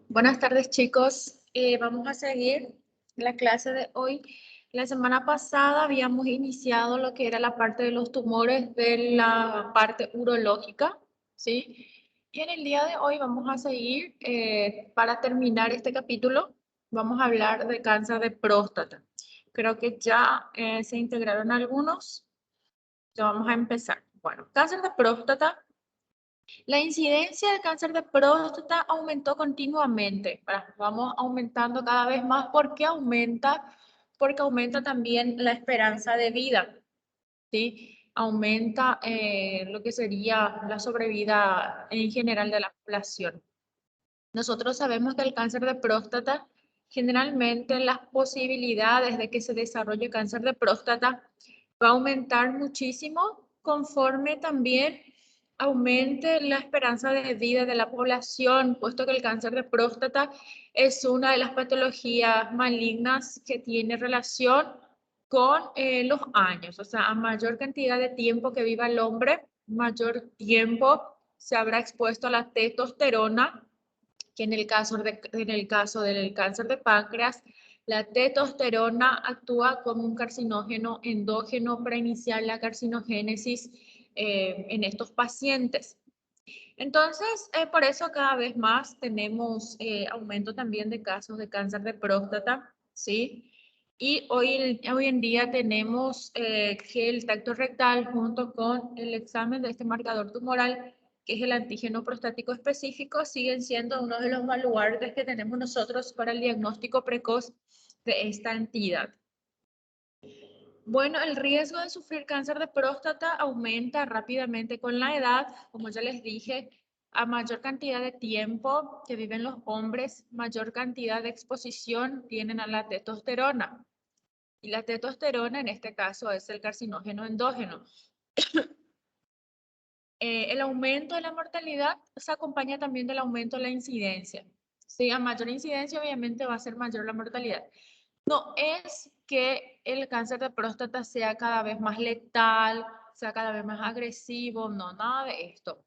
Buenas tardes, chicos. Vamos a seguir la clase de hoy. La semana pasada habíamos iniciado lo que era la parte de los tumores de la parte urológica, ¿sí? Y en el día de hoy vamos a seguir, para terminar este capítulo, vamos a hablar de cáncer de próstata. Creo que ya se integraron algunos. Ya vamos a empezar. Bueno, cáncer de próstata. La incidencia del cáncer de próstata aumentó continuamente. Vamos aumentando cada vez más. ¿Por qué aumenta? Porque aumenta también la esperanza de vida, ¿sí? Aumenta lo que sería la sobrevida en general de la población. Nosotros sabemos que el cáncer de próstata, generalmente las posibilidades de que se desarrolle cáncer de próstata va a aumentar muchísimo conforme también aumente la esperanza de vida de la población, puesto que el cáncer de próstata es una de las patologías malignas que tiene relación con los años. O sea, a mayor cantidad de tiempo que viva el hombre, mayor tiempo se habrá expuesto a la testosterona, que en el caso del cáncer de páncreas, la testosterona actúa como un carcinógeno endógeno para iniciar la carcinogénesis en estos pacientes. Entonces, por eso cada vez más tenemos aumento también de casos de cáncer de próstata, ¿sí? Y hoy en día tenemos que el tacto rectal junto con el examen de este marcador tumoral, que es el antígeno prostático específico, siguen siendo uno de los baluartes que tenemos nosotros para el diagnóstico precoz de esta entidad. Bueno, el riesgo de sufrir cáncer de próstata aumenta rápidamente con la edad. Como ya les dije, a mayor cantidad de tiempo que viven los hombres, mayor cantidad de exposición tienen a la testosterona. Y la testosterona en este caso es el carcinógeno endógeno. El aumento de la mortalidad se acompaña también del aumento de la incidencia. Sí, a mayor incidencia obviamente va a ser mayor la mortalidad. No es que el cáncer de próstata sea cada vez más letal, sea cada vez más agresivo, no, nada de esto.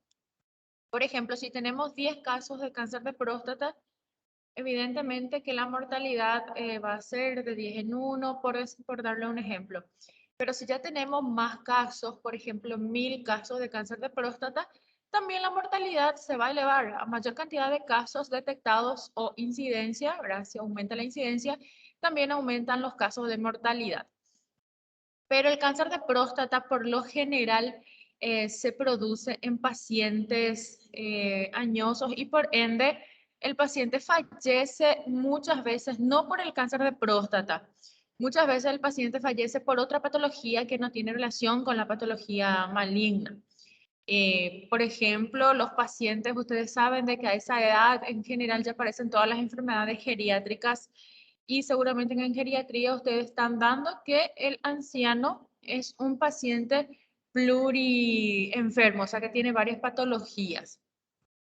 Por ejemplo, si tenemos 10 casos de cáncer de próstata, evidentemente que la mortalidad va a ser de 10 en 1, por darle un ejemplo. Pero si ya tenemos más casos, por ejemplo, 1000 casos de cáncer de próstata, también la mortalidad se va a elevar. A mayor cantidad de casos detectados o incidencia, ¿verdad? Si aumenta la incidencia, también aumentan los casos de mortalidad. Pero el cáncer de próstata, por lo general, se produce en pacientes añosos y por ende el paciente fallece muchas veces, no por el cáncer de próstata. Muchas veces el paciente fallece por otra patología que no tiene relación con la patología maligna. Por ejemplo, los pacientes, ustedes saben de que a esa edad en general ya aparecen todas las enfermedades geriátricas y seguramente en geriatría ustedes están dando que el anciano es un paciente plurienfermo, o sea que tiene varias patologías.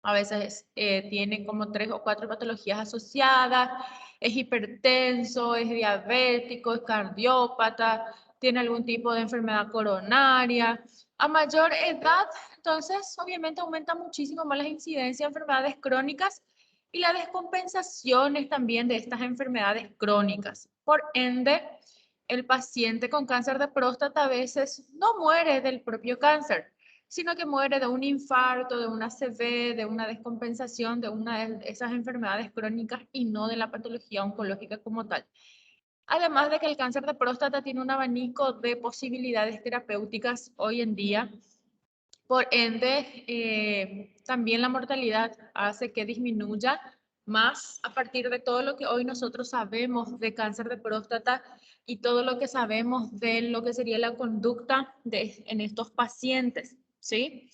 A veces tiene como 3 o 4 patologías asociadas, es hipertenso, es diabético, es cardiópata, tiene algún tipo de enfermedad coronaria. A mayor edad, entonces, obviamente aumenta muchísimo más las incidencias de enfermedades crónicas y las descompensaciones también de estas enfermedades crónicas. Por ende, el paciente con cáncer de próstata a veces no muere del propio cáncer, sino que muere de un infarto, de una ACV, de una descompensación, de una de esas enfermedades crónicas y no de la patología oncológica como tal. Además de que el cáncer de próstata tiene un abanico de posibilidades terapéuticas hoy en día, por ende, también la mortalidad hace que disminuya más a partir de todo lo que hoy nosotros sabemos de cáncer de próstata y todo lo que sabemos de lo que sería la conducta en estos pacientes, ¿sí?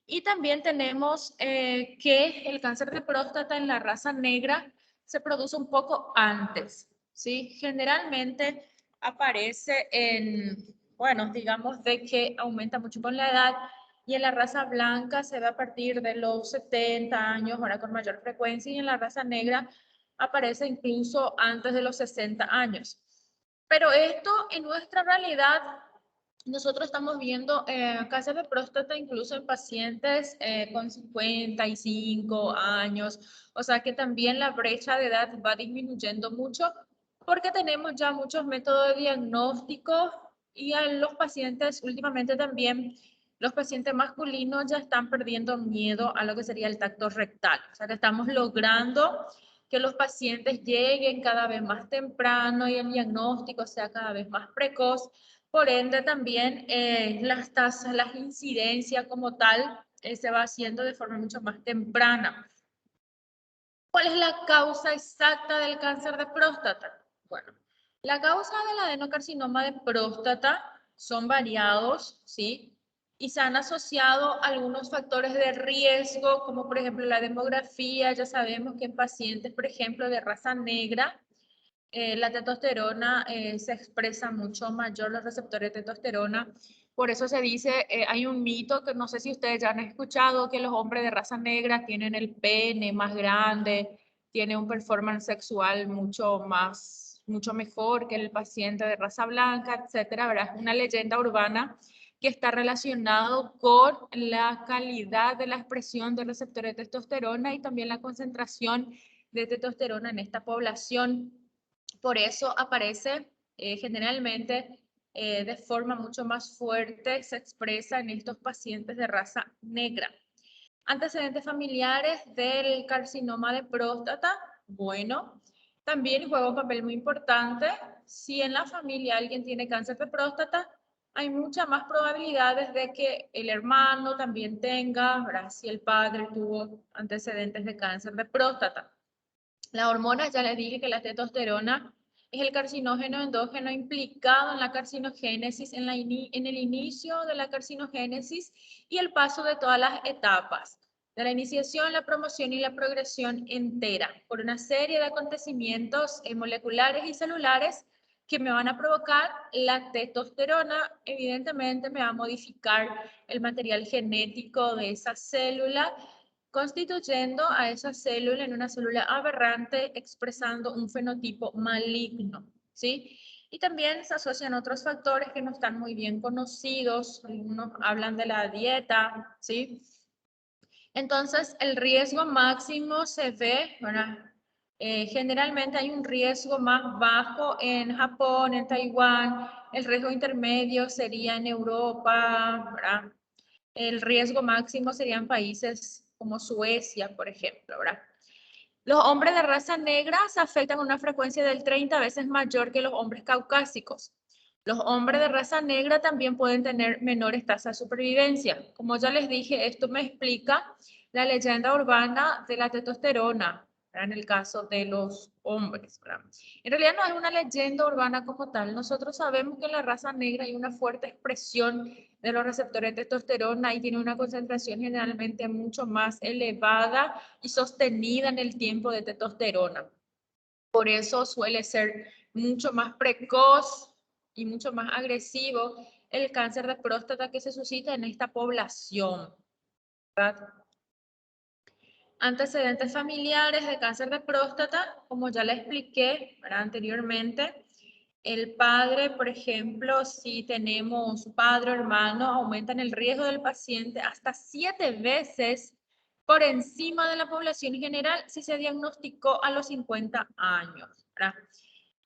Y también tenemos que el cáncer de próstata en la raza negra se produce un poco antes, ¿sí? Generalmente aparece bueno, digamos de que aumenta mucho con la edad y en la raza blanca se ve a partir de los 70 años, ahora con mayor frecuencia, y en la raza negra aparece incluso antes de los 60 años. Pero esto en nuestra realidad nosotros estamos viendo cáncer de próstata incluso en pacientes con 55 años, o sea que también la brecha de edad va disminuyendo mucho porque tenemos ya muchos métodos de diagnóstico y a los pacientes últimamente también, los pacientes masculinos ya están perdiendo miedo a lo que sería el tacto rectal, o sea que estamos logrando que los pacientes lleguen cada vez más temprano y el diagnóstico sea cada vez más precoz. Por ende, también las tasas, las incidencias como tal, se va haciendo de forma mucho más temprana. ¿Cuál es la causa exacta del cáncer de próstata? Bueno, la causa del adenocarcinoma de próstata son variados, ¿sí? Y se han asociado algunos factores de riesgo, como por ejemplo la demografía. Ya sabemos que en pacientes, por ejemplo, de raza negra, la testosterona se expresa mucho mayor los receptores de testosterona. Por eso se dice, hay un mito que no sé si ustedes ya han escuchado, que los hombres de raza negra tienen el pene más grande, tienen un performance sexual mucho mejor que el paciente de raza blanca, etcétera, ¿verdad? Es una leyenda urbana que está relacionado con la calidad de la expresión de receptores de testosterona y también la concentración de testosterona en esta población. Por eso aparece generalmente de forma mucho más fuerte, se expresa en estos pacientes de raza negra. Antecedentes familiares del carcinoma de próstata, bueno, también juega un papel muy importante. Si en la familia alguien tiene cáncer de próstata, hay muchas más probabilidades de que el hermano también tenga, ¿verdad? Si el padre tuvo antecedentes de cáncer de próstata. La hormona, ya les dije que la testosterona es el carcinógeno endógeno implicado en la carcinogénesis, en el inicio de la carcinogénesis y el paso de todas las etapas, de la iniciación, la promoción y la progresión entera, por una serie de acontecimientos moleculares y celulares que me van a provocar la testosterona. Evidentemente me va a modificar el material genético de esa célula, constituyendo a esa célula en una célula aberrante expresando un fenotipo maligno, ¿sí? Y también se asocian otros factores que no están muy bien conocidos, algunos hablan de la dieta, ¿sí? Entonces, el riesgo máximo se ve, ¿verdad? Generalmente hay un riesgo más bajo en Japón, en Taiwán, el riesgo intermedio sería en Europa, ¿verdad? El riesgo máximo serían países como Suecia, por ejemplo, ¿verdad? Los hombres de raza negra se afectan a una frecuencia del 30 veces mayor que los hombres caucásicos. Los hombres de raza negra también pueden tener menores tasas de supervivencia. Como ya les dije, esto me explica la leyenda urbana de la testosterona, ¿verdad? En el caso de los hombres, ¿verdad? En realidad no es una leyenda urbana como tal. Nosotros sabemos que en la raza negra hay una fuerte expresión de los receptores de testosterona y tiene una concentración generalmente mucho más elevada y sostenida en el tiempo de testosterona. Por eso suele ser mucho más precoz y mucho más agresivo el cáncer de próstata que se suscita en esta población, ¿verdad? Antecedentes familiares de cáncer de próstata, como ya le expliqué, ¿verdad? Anteriormente. El padre, por ejemplo, si tenemos padre o hermano, aumentan el riesgo del paciente hasta 7 veces por encima de la población general si se diagnosticó a los 50 años, ¿verdad?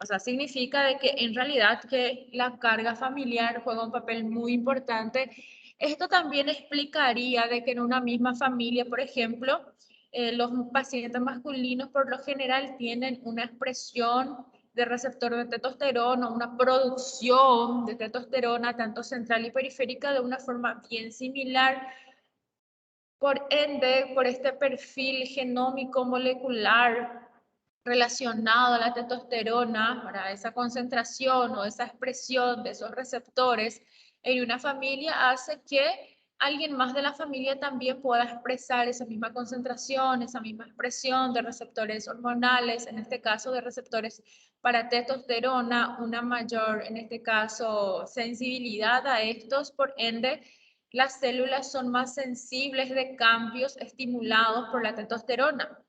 O sea, significa de que en realidad que la carga familiar juega un papel muy importante. Esto también explicaría de que en una misma familia, por ejemplo, los pacientes masculinos por lo general tienen una expresión de receptor de testosterona, una producción de testosterona tanto central y periférica de una forma bien similar. Por ende, por este perfil genómico molecular relacionado a la testosterona, para esa concentración o esa expresión de esos receptores en una familia hace que alguien más de la familia también pueda expresar esa misma concentración, esa misma expresión de receptores hormonales, en este caso de receptores para testosterona, una mayor, en este caso, sensibilidad a estos, por ende, las células son más sensibles de cambios estimulados por la testosterona.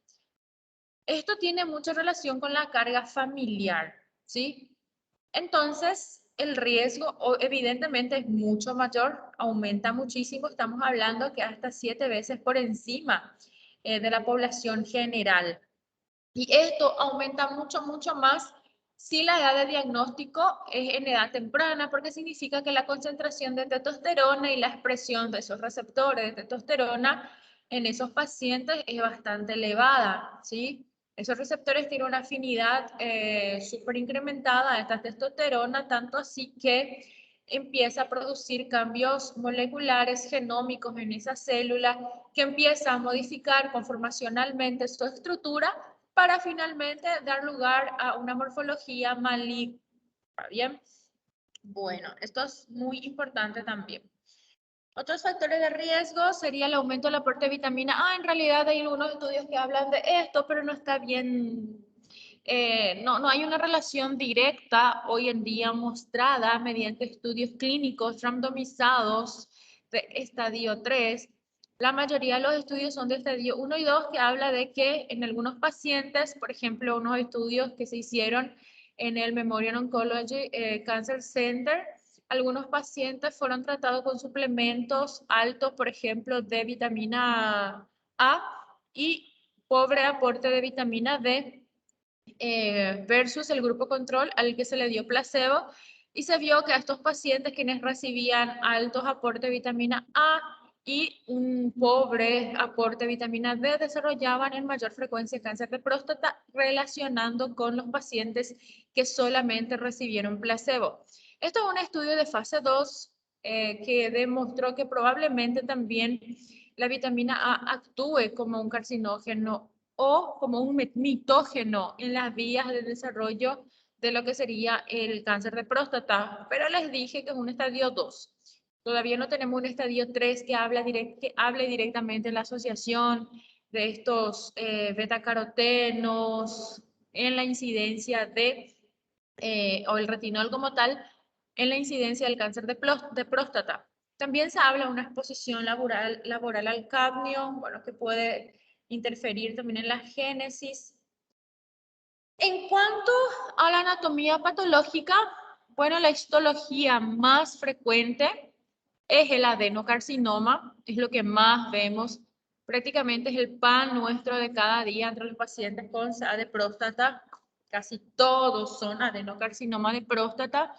Esto tiene mucha relación con la carga familiar, ¿sí? Entonces, el riesgo evidentemente es mucho mayor, aumenta muchísimo, estamos hablando que hasta 7 veces por encima de la población general. Y esto aumenta mucho, mucho más si la edad de diagnóstico es en edad temprana, porque significa que la concentración de testosterona y la expresión de esos receptores de testosterona en esos pacientes es bastante elevada, ¿sí? Esos receptores tienen una afinidad súper incrementada a esta testosterona, tanto así que empieza a producir cambios moleculares genómicos en esa célula que empieza a modificar conformacionalmente su estructura para finalmente dar lugar a una morfología maligna. ¿Bien? Bueno, esto es muy importante también. Otros factores de riesgo sería el aumento del aporte de vitamina A. En realidad hay algunos estudios que hablan de esto, pero no está bien, no hay una relación directa hoy en día mostrada mediante estudios clínicos randomizados de estadio 3. La mayoría de los estudios son de estadio 1 y 2, que habla de que en algunos pacientes, por ejemplo, unos estudios que se hicieron en el Memorial Oncology Cancer Center, algunos pacientes fueron tratados con suplementos altos, por ejemplo, de vitamina A y pobre aporte de vitamina D versus el grupo control al que se le dio placebo, y se vio que a estos pacientes quienes recibían altos aportes de vitamina A y un pobre aporte de vitamina D desarrollaban en mayor frecuencia cáncer de próstata, relacionando con los pacientes que solamente recibieron placebo. Esto es un estudio de fase 2 que demostró que probablemente también la vitamina A actúe como un carcinógeno o como un mitógeno en las vías de desarrollo de lo que sería el cáncer de próstata, pero les dije que es un estadio 2. Todavía no tenemos un estadio 3 que hable directamente de la asociación de estos betacarotenos en la incidencia o el retinol como tal, en la incidencia del cáncer de próstata. También se habla de una exposición laboral al cadmio, bueno, que puede interferir también en la génesis. En cuanto a la anatomía patológica, bueno, la histología más frecuente es el adenocarcinoma, es lo que más vemos. Prácticamente es el pan nuestro de cada día entre los pacientes con SAD de próstata. Casi todos son adenocarcinoma de próstata,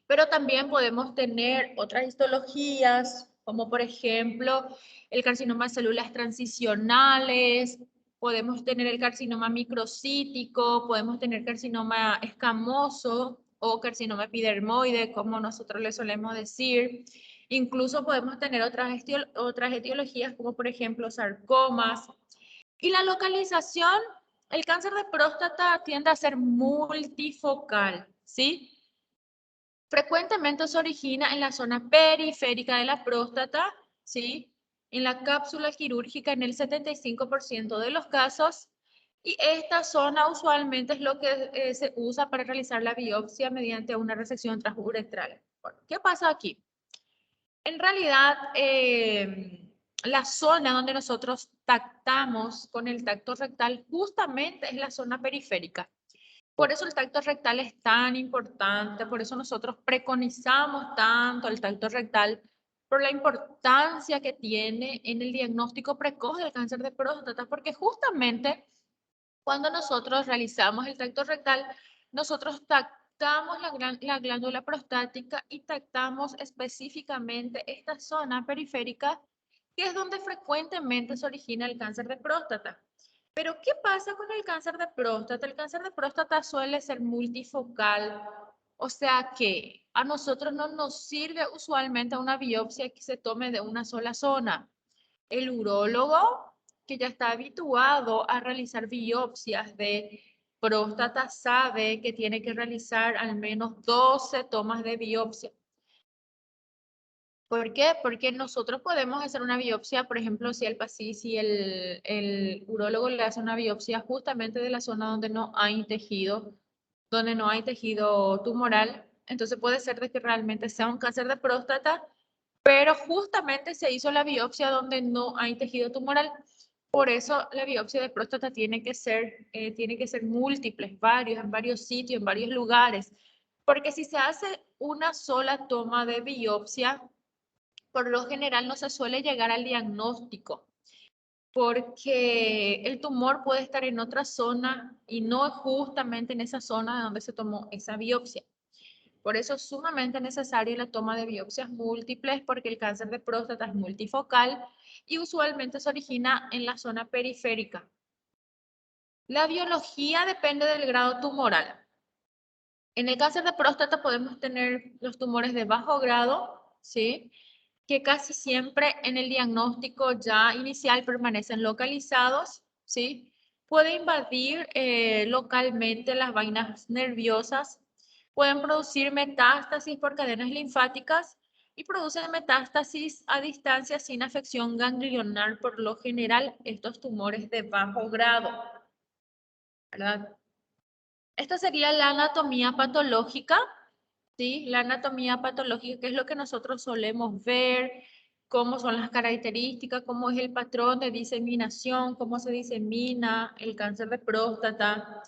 pero también podemos tener otras histologías, como por ejemplo el carcinoma de células transicionales, podemos tener el carcinoma microcítico, podemos tener carcinoma escamoso o carcinoma epidermoide, como nosotros le solemos decir. Incluso podemos tener otras etiologías, como por ejemplo sarcomas. Y la localización, el cáncer de próstata tiende a ser multifocal, ¿sí? Frecuentemente se origina en la zona periférica de la próstata, ¿sí? En la cápsula quirúrgica en el 75% de los casos, y esta zona usualmente es lo que se usa para realizar la biopsia mediante una resección transuretral. Bueno, ¿qué pasa aquí? En realidad, la zona donde nosotros tactamos con el tacto rectal justamente es la zona periférica. Por eso el tacto rectal es tan importante, por eso nosotros preconizamos tanto el tacto rectal, por la importancia que tiene en el diagnóstico precoz del cáncer de próstata, porque justamente cuando nosotros realizamos el tacto rectal, nosotros tactamos la glándula prostática y tactamos específicamente esta zona periférica, que es donde frecuentemente se origina el cáncer de próstata. Pero, ¿qué pasa con el cáncer de próstata? El cáncer de próstata suele ser multifocal, o sea que a nosotros no nos sirve usualmente una biopsia que se tome de una sola zona. El urólogo, que ya está habituado a realizar biopsias de próstata, sabe que tiene que realizar al menos 12 tomas de biopsia. ¿Por qué? Porque nosotros podemos hacer una biopsia, por ejemplo, si el urólogo le hace una biopsia justamente de la zona donde no hay tejido tumoral, entonces puede ser de que realmente sea un cáncer de próstata, pero justamente se hizo la biopsia donde no hay tejido tumoral. Por eso la biopsia de próstata tiene que ser múltiples, en varios sitios, en varios lugares. Porque si se hace una sola toma de biopsia, por lo general no se suele llegar al diagnóstico, porque el tumor puede estar en otra zona y no justamente en esa zona donde se tomó esa biopsia. Por eso es sumamente necesaria la toma de biopsias múltiples, porque el cáncer de próstata es multifocal y usualmente se origina en la zona periférica. La biología depende del grado tumoral. En el cáncer de próstata podemos tener los tumores de bajo grado, ¿sí? Que casi siempre en el diagnóstico ya inicial permanecen localizados, ¿sí? Puede invadir localmente las vainas nerviosas, pueden producir metástasis por cadenas linfáticas y producen metástasis a distancia sin afección ganglionar, por lo general estos tumores de bajo grado, ¿verdad? Esta sería la anatomía patológica, ¿sí? La anatomía patológica, que es lo que nosotros solemos ver, cómo son las características, cómo es el patrón de diseminación, cómo se disemina el cáncer de próstata.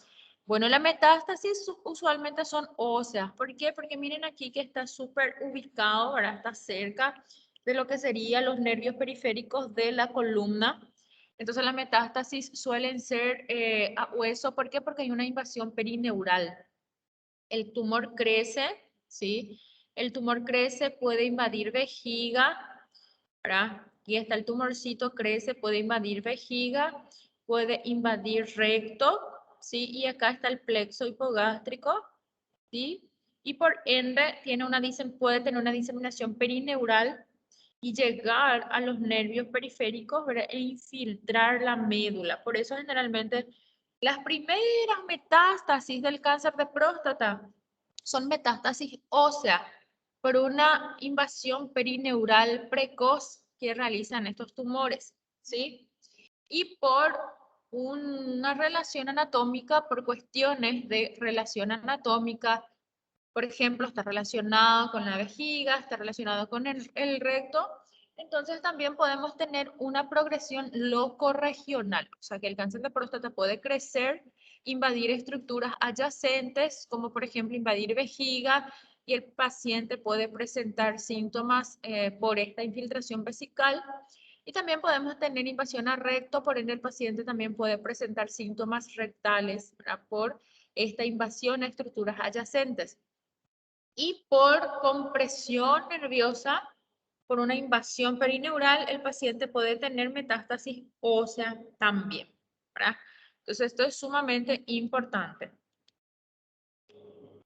Bueno, la metástasis usualmente son óseas. ¿Por qué? Porque miren aquí que está súper ubicado, ¿verdad? Está cerca de lo que serían los nervios periféricos de la columna. Entonces las metástasis suelen ser a hueso. ¿Por qué? Porque hay una invasión perineural. El tumor crece, ¿sí? El tumor crece, puede invadir vejiga, ¿verdad? Aquí está el tumorcito, crece, puede invadir vejiga, puede invadir recto, ¿sí? Y acá está el plexo hipogástrico, ¿sí? Y por ende puede tener una diseminación perineural y llegar a los nervios periféricos, ¿verdad? E infiltrar la médula. Por eso generalmente las primeras metástasis del cáncer de próstata son metástasis óseas por una invasión perineural precoz que realizan estos tumores, ¿sí? Y por una relación anatómica, por cuestiones de relación anatómica, por ejemplo, está relacionado con la vejiga, está relacionado con el recto. Entonces también podemos tener una progresión locorregional, o sea que el cáncer de próstata puede crecer, invadir estructuras adyacentes, como por ejemplo invadir vejiga, y el paciente puede presentar síntomas por esta infiltración vesical. Y también podemos tener invasión a recto, por ende el paciente también puede presentar síntomas rectales, ¿verdad? Por esta invasión a estructuras adyacentes. Y por compresión nerviosa, por una invasión perineural, el paciente puede tener metástasis ósea también, ¿verdad? Entonces, esto es sumamente importante.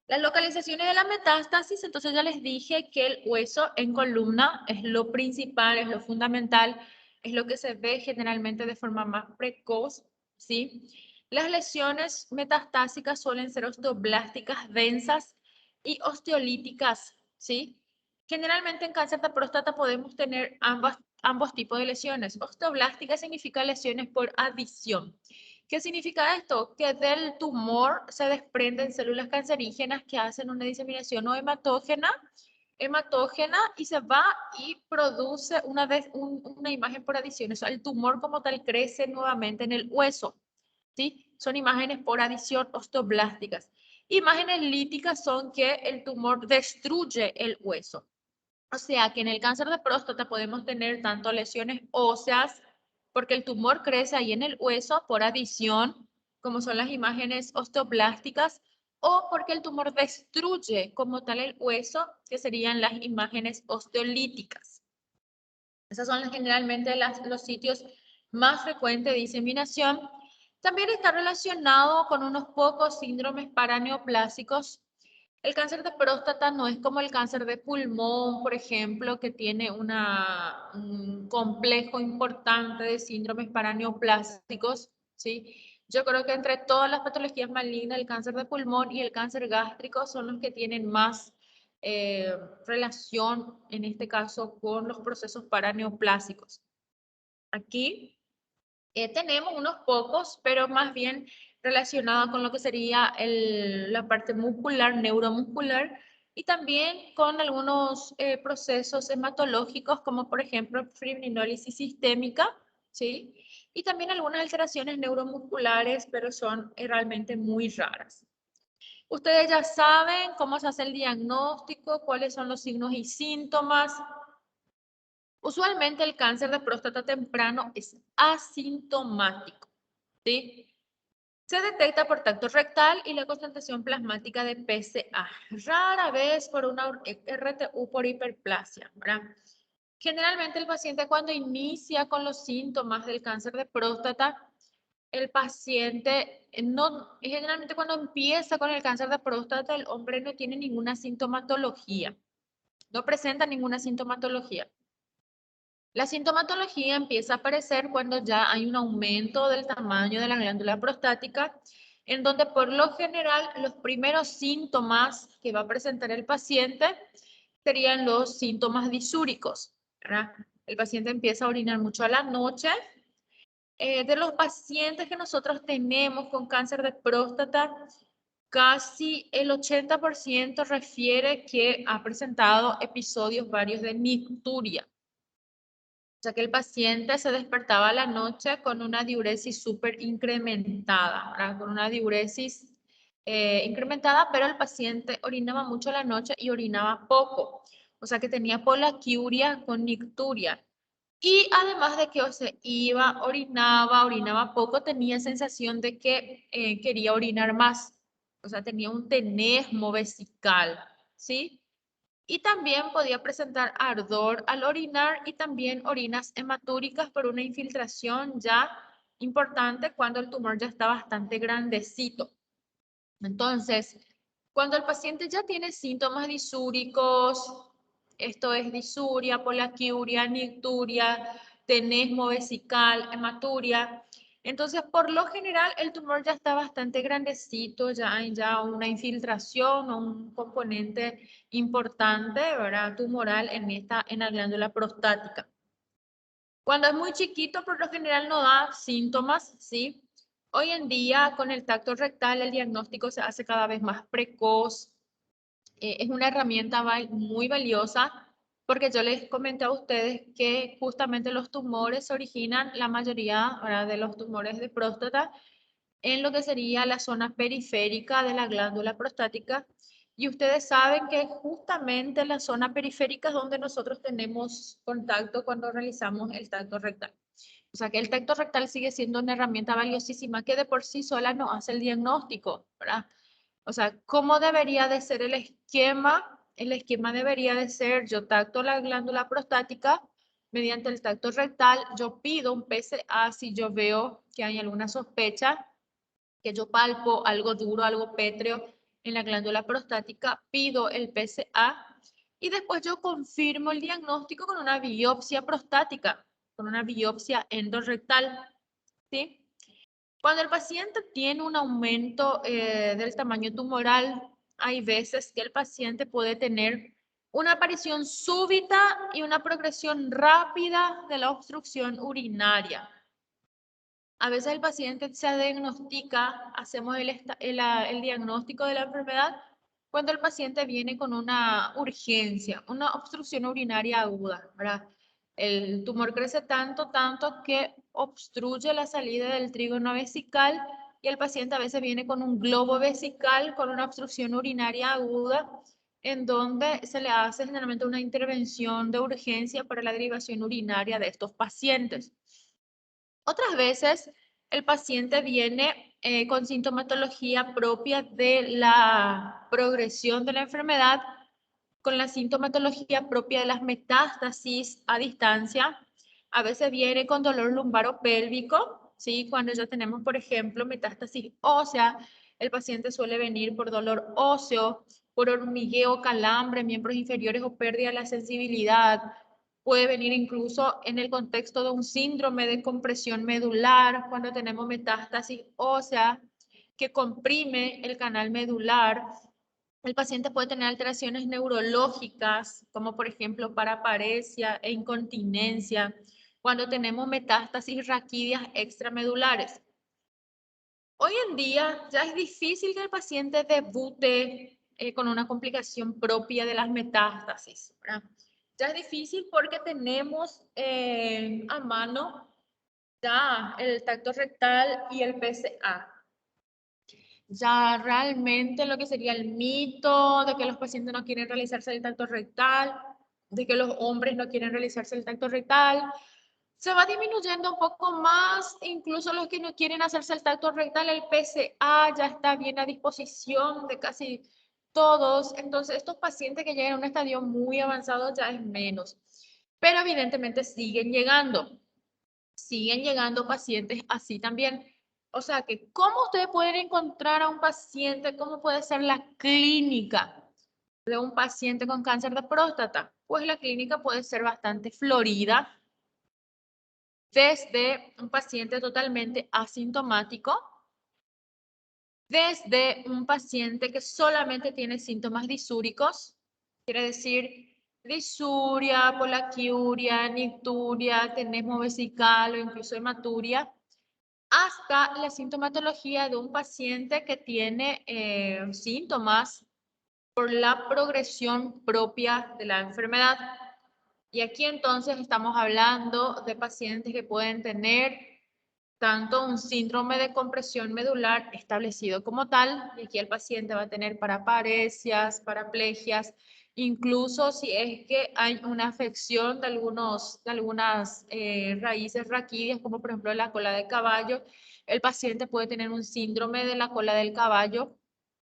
Las localizaciones de la metástasis, entonces ya les dije que el hueso en columna es lo principal, es lo fundamental, es lo que se ve generalmente de forma más precoz, ¿sí? Las lesiones metastásicas suelen ser osteoblásticas densas y osteolíticas, ¿sí? Generalmente en cáncer de próstata podemos tener ambos tipos de lesiones. Osteoblástica significa lesiones por adición. ¿Qué significa esto? Que del tumor se desprenden células cancerígenas que hacen una diseminación o hematógena y se va y produce una imagen por adición. O sea, el tumor como tal crece nuevamente en el hueso, ¿sí? Son imágenes por adición osteoblásticas. Imágenes líticas son que el tumor destruye el hueso. O sea que en el cáncer de próstata podemos tener tanto lesiones óseas, porque el tumor crece ahí en el hueso por adición, como son las imágenes osteoblásticas, o porque el tumor destruye como tal el hueso, que serían las imágenes osteolíticas. Esas son generalmente los sitios más frecuentes de diseminación. También está relacionado con unos pocos síndromes paraneoplásicos. El cáncer de próstata no es como el cáncer de pulmón, por ejemplo, que tiene un complejo importante de síndromes paraneoplásicos, ¿sí? Yo creo que entre todas las patologías malignas, el cáncer de pulmón y el cáncer gástrico son los que tienen más eh, relación, en este caso, con los procesos paraneoplásicos. Aquí tenemos unos pocos, pero más bien relacionado con lo que sería la parte muscular, neuromuscular, y también con algunos procesos hematológicos, como por ejemplo fibrinólisis sistémica, ¿sí? Y también algunas alteraciones neuromusculares, pero son realmente muy raras. Ustedes ya saben cómo se hace el diagnóstico, cuáles son los signos y síntomas. Usualmente el cáncer de próstata temprano es asintomático, ¿sí? Se detecta por tacto rectal y la concentración plasmática de PSA, rara vez por una RTU por hiperplasia, ¿verdad? Generalmente el paciente cuando inicia con los síntomas del cáncer de próstata, el paciente generalmente cuando empieza con el cáncer de próstata, el hombre no tiene ninguna sintomatología, no presenta ninguna sintomatología. La sintomatología empieza a aparecer cuando ya hay un aumento del tamaño de la glándula prostática, en donde por lo general los primeros síntomas que va a presentar el paciente serían los síntomas disúricos, ¿verdad? El paciente empieza a orinar mucho a la noche. De los pacientes que nosotros tenemos con cáncer de próstata, casi el 80% refiere que ha presentado episodios varios de nicturia. O sea que el paciente se despertaba a la noche con una diuresis súper incrementada, ¿verdad? Con una diuresis incrementada, pero el paciente orinaba mucho a la noche y orinaba poco. O sea que tenía polaquiuria con nicturia. Y además de que o sea, orinaba poco, tenía sensación de que quería orinar más. O sea, tenía un tenesmo vesical, ¿sí? Y también podía presentar ardor al orinar y también orinas hematúricas por una infiltración ya importante cuando el tumor ya está bastante grandecito. Entonces, cuando el paciente ya tiene síntomas disúricos, esto es disuria, polaquiuria, nicturia, tenesmo vesical, hematuria, entonces por lo general el tumor ya está bastante grandecito, ya hay una infiltración o un componente importante, ¿verdad? Tumoral en la glándula prostática. Cuando es muy chiquito, por lo general no da síntomas, ¿sí? Hoy en día, con el tacto rectal, el diagnóstico se hace cada vez más precoz. Es una herramienta muy valiosa porque yo les comenté a ustedes que justamente los tumores se originan, la mayoría, ¿verdad?, de los tumores de próstata en lo que sería la zona periférica de la glándula prostática. Y ustedes saben que justamente la zona periférica es donde nosotros tenemos contacto cuando realizamos el tacto rectal. O sea que el tacto rectal sigue siendo una herramienta valiosísima que de por sí sola no hace el diagnóstico, ¿verdad? O sea, ¿cómo debería de ser el esquema? El esquema debería de ser, yo tacto la glándula prostática, mediante el tacto rectal, yo pido un PSA si yo veo que hay alguna sospecha, que yo palpo algo duro, algo pétreo en la glándula prostática, pido el PSA y después yo confirmo el diagnóstico con una biopsia prostática, con una biopsia endorrectal, ¿sí? Cuando el paciente tiene un aumento del tamaño tumoral, hay veces que el paciente puede tener una aparición súbita y una progresión rápida de la obstrucción urinaria. A veces el paciente se diagnostica, hacemos el diagnóstico de la enfermedad cuando el paciente viene con una urgencia, una obstrucción urinaria aguda, ¿verdad? El tumor crece tanto que obstruye la salida del trígono vesical y el paciente a veces viene con un globo vesical, con una obstrucción urinaria aguda, en donde se le hace generalmente una intervención de urgencia para la derivación urinaria de estos pacientes. Otras veces el paciente viene con sintomatología propia de la progresión de la enfermedad, con la sintomatología propia de las metástasis a distancia. A veces viene con dolor lumbaro-pélvico, ¿sí? Cuando ya tenemos, por ejemplo, metástasis ósea, el paciente suele venir por dolor óseo, por hormigueo, calambre, miembros inferiores o pérdida de la sensibilidad. Puede venir incluso en el contexto de un síndrome de compresión medular, cuando tenemos metástasis ósea que comprime el canal medular. El paciente puede tener alteraciones neurológicas, como por ejemplo paraparesia e incontinencia, cuando tenemos metástasis raquídeas extramedulares. Hoy en día ya es difícil que el paciente debute con una complicación propia de las metástasis, ¿verdad? Ya es difícil porque tenemos a mano ya el tacto rectal y el PSA. ya realmente lo que sería el mito de que los pacientes no quieren realizarse el tacto rectal, de que los hombres no quieren realizarse el tacto rectal, se va disminuyendo un poco más, incluso los que no quieren hacerse el tacto rectal, el PSA ya está bien a disposición de casi todos, entonces estos pacientes que llegan a un estadio muy avanzado ya es menos, pero evidentemente siguen llegando pacientes así también. O sea que, ¿cómo ustedes pueden encontrar a un paciente? ¿Cómo puede ser la clínica de un paciente con cáncer de próstata? Pues la clínica puede ser bastante florida, desde un paciente totalmente asintomático, desde un paciente que solamente tiene síntomas disúricos, quiere decir disuria, polaquiuria, nicturia, tenesmo vesical o incluso hematuria, hasta la sintomatología de un paciente que tiene síntomas por la progresión propia de la enfermedad. Y aquí entonces estamos hablando de pacientes que pueden tener tanto un síndrome de compresión medular establecido como tal, y aquí el paciente va a tener paraparesias, paraplegias, incluso si es que hay una afección de algunas raíces raquídeas, como por ejemplo la cola de caballo, el paciente puede tener un síndrome de la cola del caballo,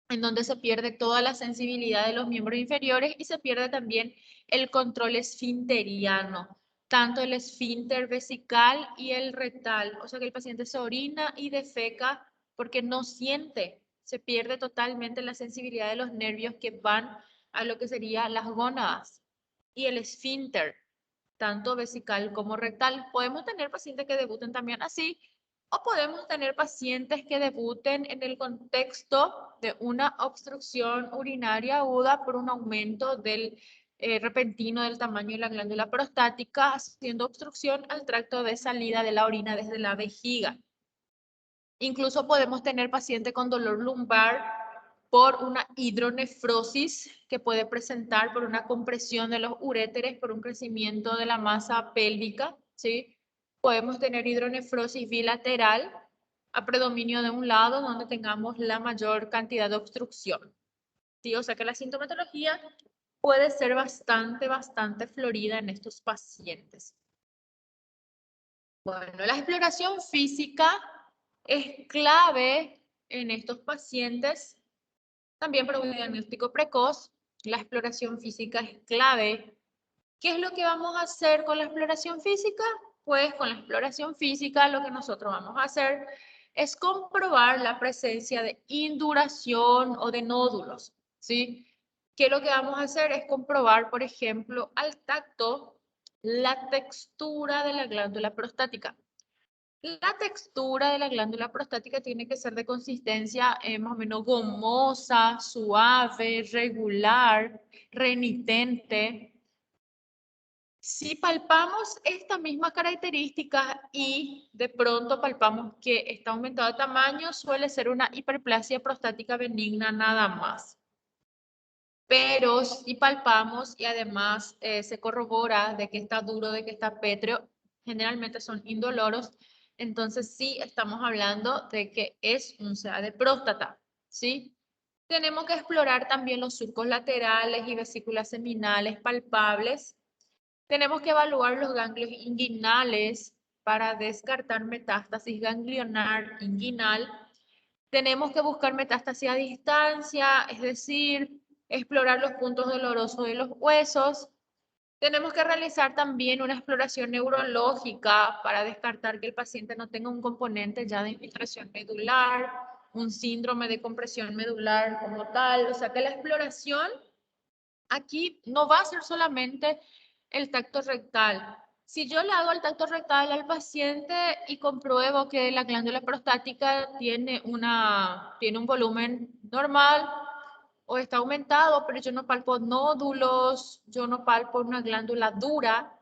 en donde se pierde toda la sensibilidad de los miembros inferiores y se pierde también el control esfinteriano, tanto el esfínter vesical y el rectal, o sea que el paciente se orina y defeca porque no siente, se pierde totalmente la sensibilidad de los nervios que van a lo que serían las gónadas y el esfínter, tanto vesical como rectal. Podemos tener pacientes que debuten también así, o podemos tener pacientes que debuten en el contexto de una obstrucción urinaria aguda por un aumento del repentino del tamaño de la glándula prostática, haciendo obstrucción al tracto de salida de la orina desde la vejiga. Incluso podemos tener pacientes con dolor lumbar por una hidronefrosis que puede presentar por una compresión de los uréteres, por un crecimiento de la masa pélvica, ¿sí? Podemos tener hidronefrosis bilateral a predominio de un lado donde tengamos la mayor cantidad de obstrucción, ¿sí? O sea que la sintomatología puede ser bastante florida en estos pacientes. Bueno, la exploración física es clave en estos pacientes, también para un diagnóstico precoz. La exploración física es clave. ¿Qué es lo que vamos a hacer con la exploración física? Pues con la exploración física lo que nosotros vamos a hacer es comprobar la presencia de induración o de nódulos, ¿sí? ¿Qué es lo que vamos a hacer? Es comprobar, por ejemplo, al tacto, la textura de la glándula prostática. La textura de la glándula prostática tiene que ser de consistencia más o menos gomosa, suave, regular, renitente. Si palpamos esta misma característica y de pronto palpamos que está aumentado de tamaño, suele ser una hiperplasia prostática benigna nada más. Pero si palpamos y además se corrobora de que está duro, de que está pétreo, generalmente son indoloros, entonces sí estamos hablando de que es un SEA de próstata, ¿sí? Tenemos que explorar también los surcos laterales y vesículas seminales palpables. Tenemos que evaluar los ganglios inguinales para descartar metástasis ganglionar inguinal. Tenemos que buscar metástasis a distancia, es decir, explorar los puntos dolorosos de los huesos. Tenemos que realizar también una exploración neurológica para descartar que el paciente no tenga un componente ya de infiltración medular, un síndrome de compresión medular como tal. O sea que la exploración aquí no va a ser solamente el tacto rectal. Si yo le hago el tacto rectal al paciente y compruebo que la glándula prostática tiene un volumen normal o está aumentado, pero yo no palpo nódulos, yo no palpo una glándula dura,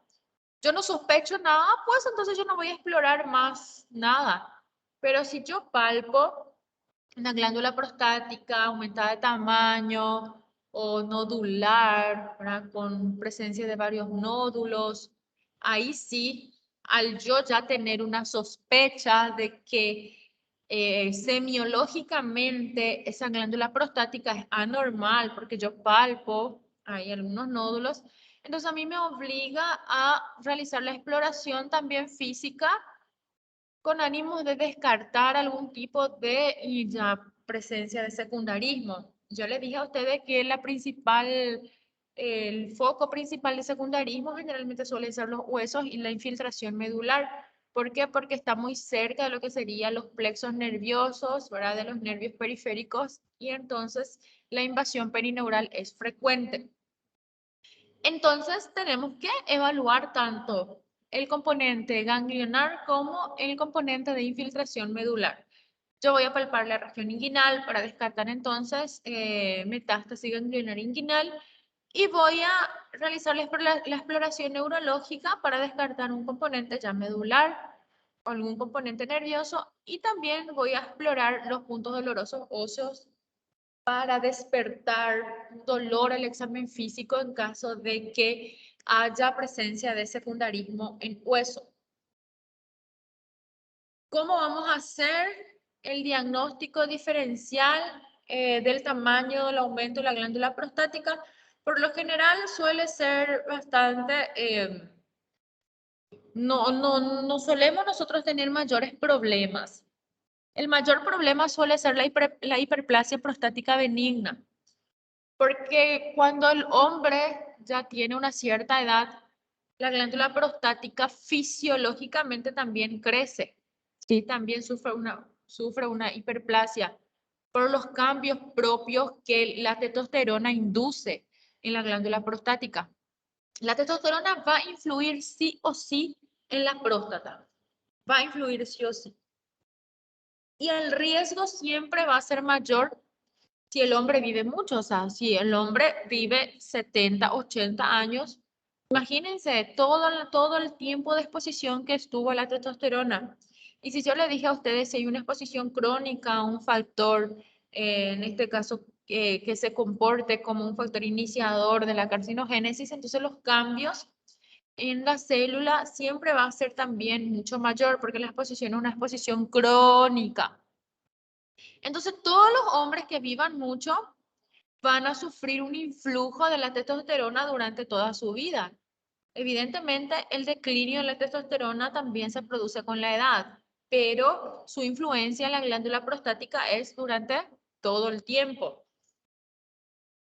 yo no sospecho nada, pues entonces yo no voy a explorar más nada. Pero si yo palpo una glándula prostática aumentada de tamaño o nodular, ¿verdad? Con presencia de varios nódulos, ahí sí, al yo ya tener una sospecha de que semiológicamente esa glándula prostática es anormal porque yo palpo, hay algunos nódulos, entonces a mí me obliga a realizar la exploración también física con ánimos de descartar algún tipo de ya presencia de secundarismo. Yo les dije a ustedes que el foco principal de secundarismo generalmente suelen ser los huesos y la infiltración medular. ¿Por qué? Porque está muy cerca de lo que serían los plexos nerviosos, ¿verdad? De los nervios periféricos y entonces la invasión perineural es frecuente. Entonces tenemos que evaluar tanto el componente ganglionar como el componente de infiltración medular. Yo voy a palpar la región inguinal para descartar entonces metástasis ganglionar inguinal y voy a realizar la exploración neurológica para descartar un componente ya medular o algún componente nervioso y también voy a explorar los puntos dolorosos óseos para despertar dolor al examen físico en caso de que haya presencia de secundarismo en hueso. ¿Cómo vamos a hacer el diagnóstico diferencial del tamaño, del aumento de la glándula prostática? Por lo general suele ser bastante, no solemos nosotros tener mayores problemas. El mayor problema suele ser la hiperplasia prostática benigna. Porque cuando el hombre ya tiene una cierta edad, la glándula prostática fisiológicamente también crece. Sí, también sufre una hiperplasia por los cambios propios que la testosterona induce en la glándula prostática. La testosterona va a influir sí o sí en la próstata. Va a influir sí o sí. Y el riesgo siempre va a ser mayor si el hombre vive mucho, o sea, si el hombre vive 70, 80 años, imagínense todo el tiempo de exposición que estuvo a la testosterona. Y si yo le dije a ustedes si hay una exposición crónica, un factor, en este caso, que se comporte como un factor iniciador de la carcinogénesis, entonces los cambios en la célula siempre va a ser también mucho mayor porque la exposición es una exposición crónica. Entonces, todos los hombres que vivan mucho van a sufrir un influjo de la testosterona durante toda su vida. Evidentemente, el declinio de la testosterona también se produce con la edad, pero su influencia en la glándula prostática es durante todo el tiempo.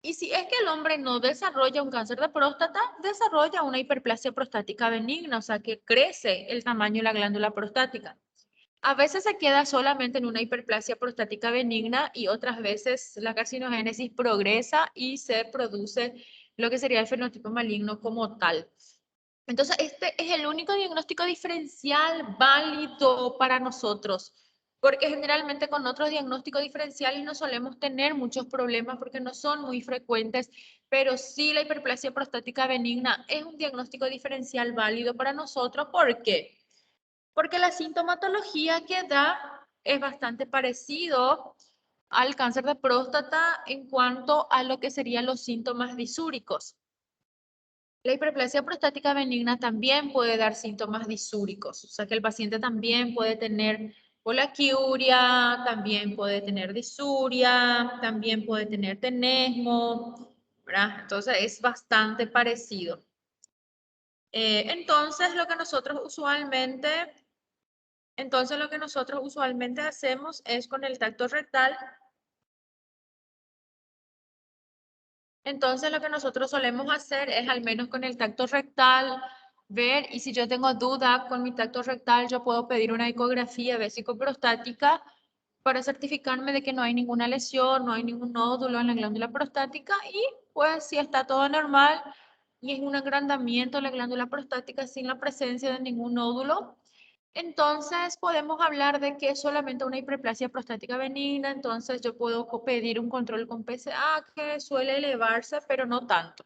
Y si es que el hombre no desarrolla un cáncer de próstata, desarrolla una hiperplasia prostática benigna, o sea que crece el tamaño de la glándula prostática. A veces se queda solamente en una hiperplasia prostática benigna y otras veces la carcinogénesis progresa y se produce lo que sería el fenotipo maligno como tal. Entonces, este es el único diagnóstico diferencial válido para nosotros, porque generalmente con otros diagnósticos diferenciales no solemos tener muchos problemas porque no son muy frecuentes, pero sí la hiperplasia prostática benigna es un diagnóstico diferencial válido para nosotros. ¿Por qué? Porque la sintomatología que da es bastante parecido al cáncer de próstata en cuanto a lo que serían los síntomas disúricos. La hiperplasia prostática benigna también puede dar síntomas disúricos, o sea que el paciente también puede tener polaquiuria, también puede tener disuria, también puede tener tenesmo, ¿verdad? Entonces es bastante parecido. Entonces lo que nosotros usualmente hacemos es con el tacto rectal. Entonces lo que nosotros solemos hacer es al menos con el tacto rectal ver y si yo tengo duda con mi tacto rectal yo puedo pedir una ecografía vesicoprostática para certificarme de que no hay ninguna lesión, no hay ningún nódulo en la glándula prostática y pues si está todo normal y es un agrandamiento de la glándula prostática sin la presencia de ningún nódulo, entonces podemos hablar de que es solamente una hiperplasia prostática benigna, entonces yo puedo pedir un control con PSA que suele elevarse, pero no tanto.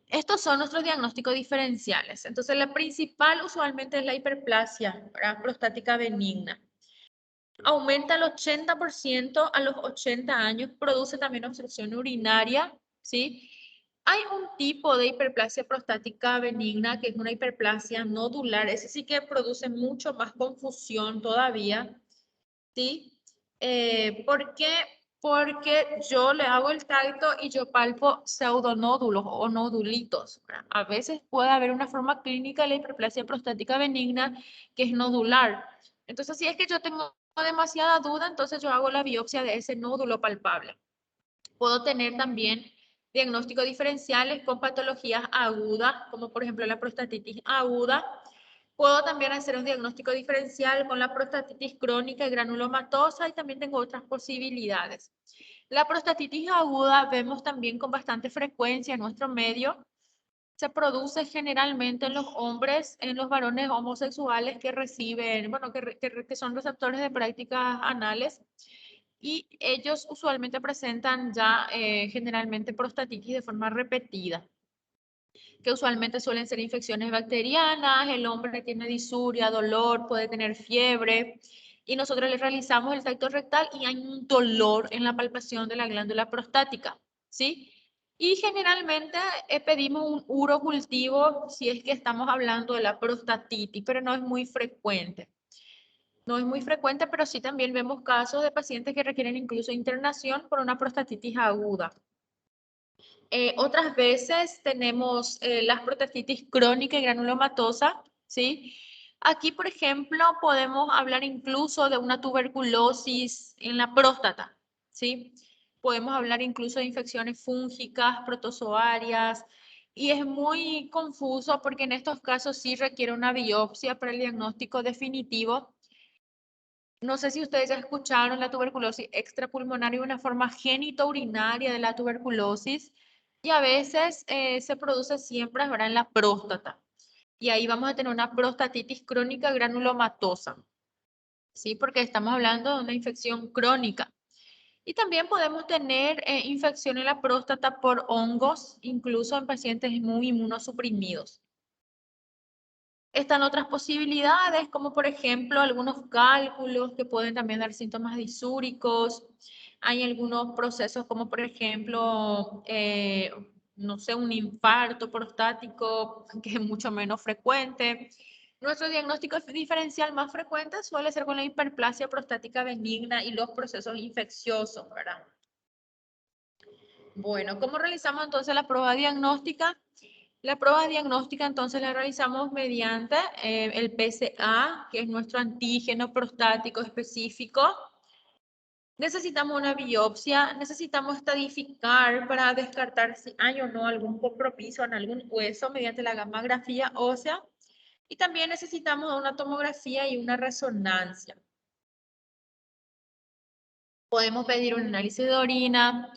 Estos son nuestros diagnósticos diferenciales. Entonces la principal usualmente es la hiperplasia, ¿verdad? Prostática benigna. Aumenta al 80% a los 80 años, produce también obstrucción urinaria, ¿sí? Hay un tipo de hiperplasia prostática benigna que es una hiperplasia nodular, ese sí que produce mucho más confusión todavía, ¿sí? ¿Por qué? Porque yo le hago el tacto y yo palpo pseudonódulos o nodulitos, ¿verdad? A veces puede haber una forma clínica de la hiperplasia prostática benigna que es nodular. Entonces, si es que yo tengo demasiada duda, entonces yo hago la biopsia de ese nódulo palpable. Puedo tener también diagnósticos diferenciales con patologías agudas, como por ejemplo la prostatitis aguda. Puedo también hacer un diagnóstico diferencial con la prostatitis crónica y granulomatosa y también tengo otras posibilidades. La prostatitis aguda vemos también con bastante frecuencia en nuestro medio. Se produce generalmente en los hombres, en los varones homosexuales que reciben, bueno, que son receptores de prácticas anales y ellos usualmente presentan ya generalmente prostatitis de forma repetida, que usualmente suelen ser infecciones bacterianas, el hombre tiene disuria, dolor, puede tener fiebre, y nosotros le realizamos el tacto rectal y hay un dolor en la palpación de la glándula prostática, ¿sí? Y generalmente pedimos un urocultivo si es que estamos hablando de la prostatitis, pero no es muy frecuente. No es muy frecuente, pero sí también vemos casos de pacientes que requieren incluso internación por una prostatitis aguda. Otras veces tenemos las prostatitis crónica y granulomatosa, ¿sí? Aquí, por ejemplo, podemos hablar incluso de una tuberculosis en la próstata, ¿sí? Podemos hablar incluso de infecciones fúngicas, protozoarias, y es muy confuso porque en estos casos sí requiere una biopsia para el diagnóstico definitivo. No sé si ustedes ya escucharon la tuberculosis extrapulmonar y una forma genitourinaria de la tuberculosis y a veces se produce siempre ahora en la próstata y ahí vamos a tener una prostatitis crónica granulomatosa, ¿sí? Porque estamos hablando de una infección crónica. Y también podemos tener infección en la próstata por hongos, incluso en pacientes muy inmunosuprimidos. Están otras posibilidades, como por ejemplo algunos cálculos que pueden también dar síntomas disúricos. Hay algunos procesos como por ejemplo, no sé, un infarto prostático, que es mucho menos frecuente. Nuestro diagnóstico diferencial más frecuente suele ser con la hiperplasia prostática benigna y los procesos infecciosos, ¿verdad? Bueno, ¿cómo realizamos entonces la prueba diagnóstica? La prueba diagnóstica entonces la realizamos mediante el PSA, que es nuestro antígeno prostático específico. Necesitamos una biopsia, necesitamos estadificar para descartar si hay o no algún compromiso en algún hueso mediante la gammagrafía ósea. Y también necesitamos una tomografía y una resonancia. Podemos pedir un análisis de orina,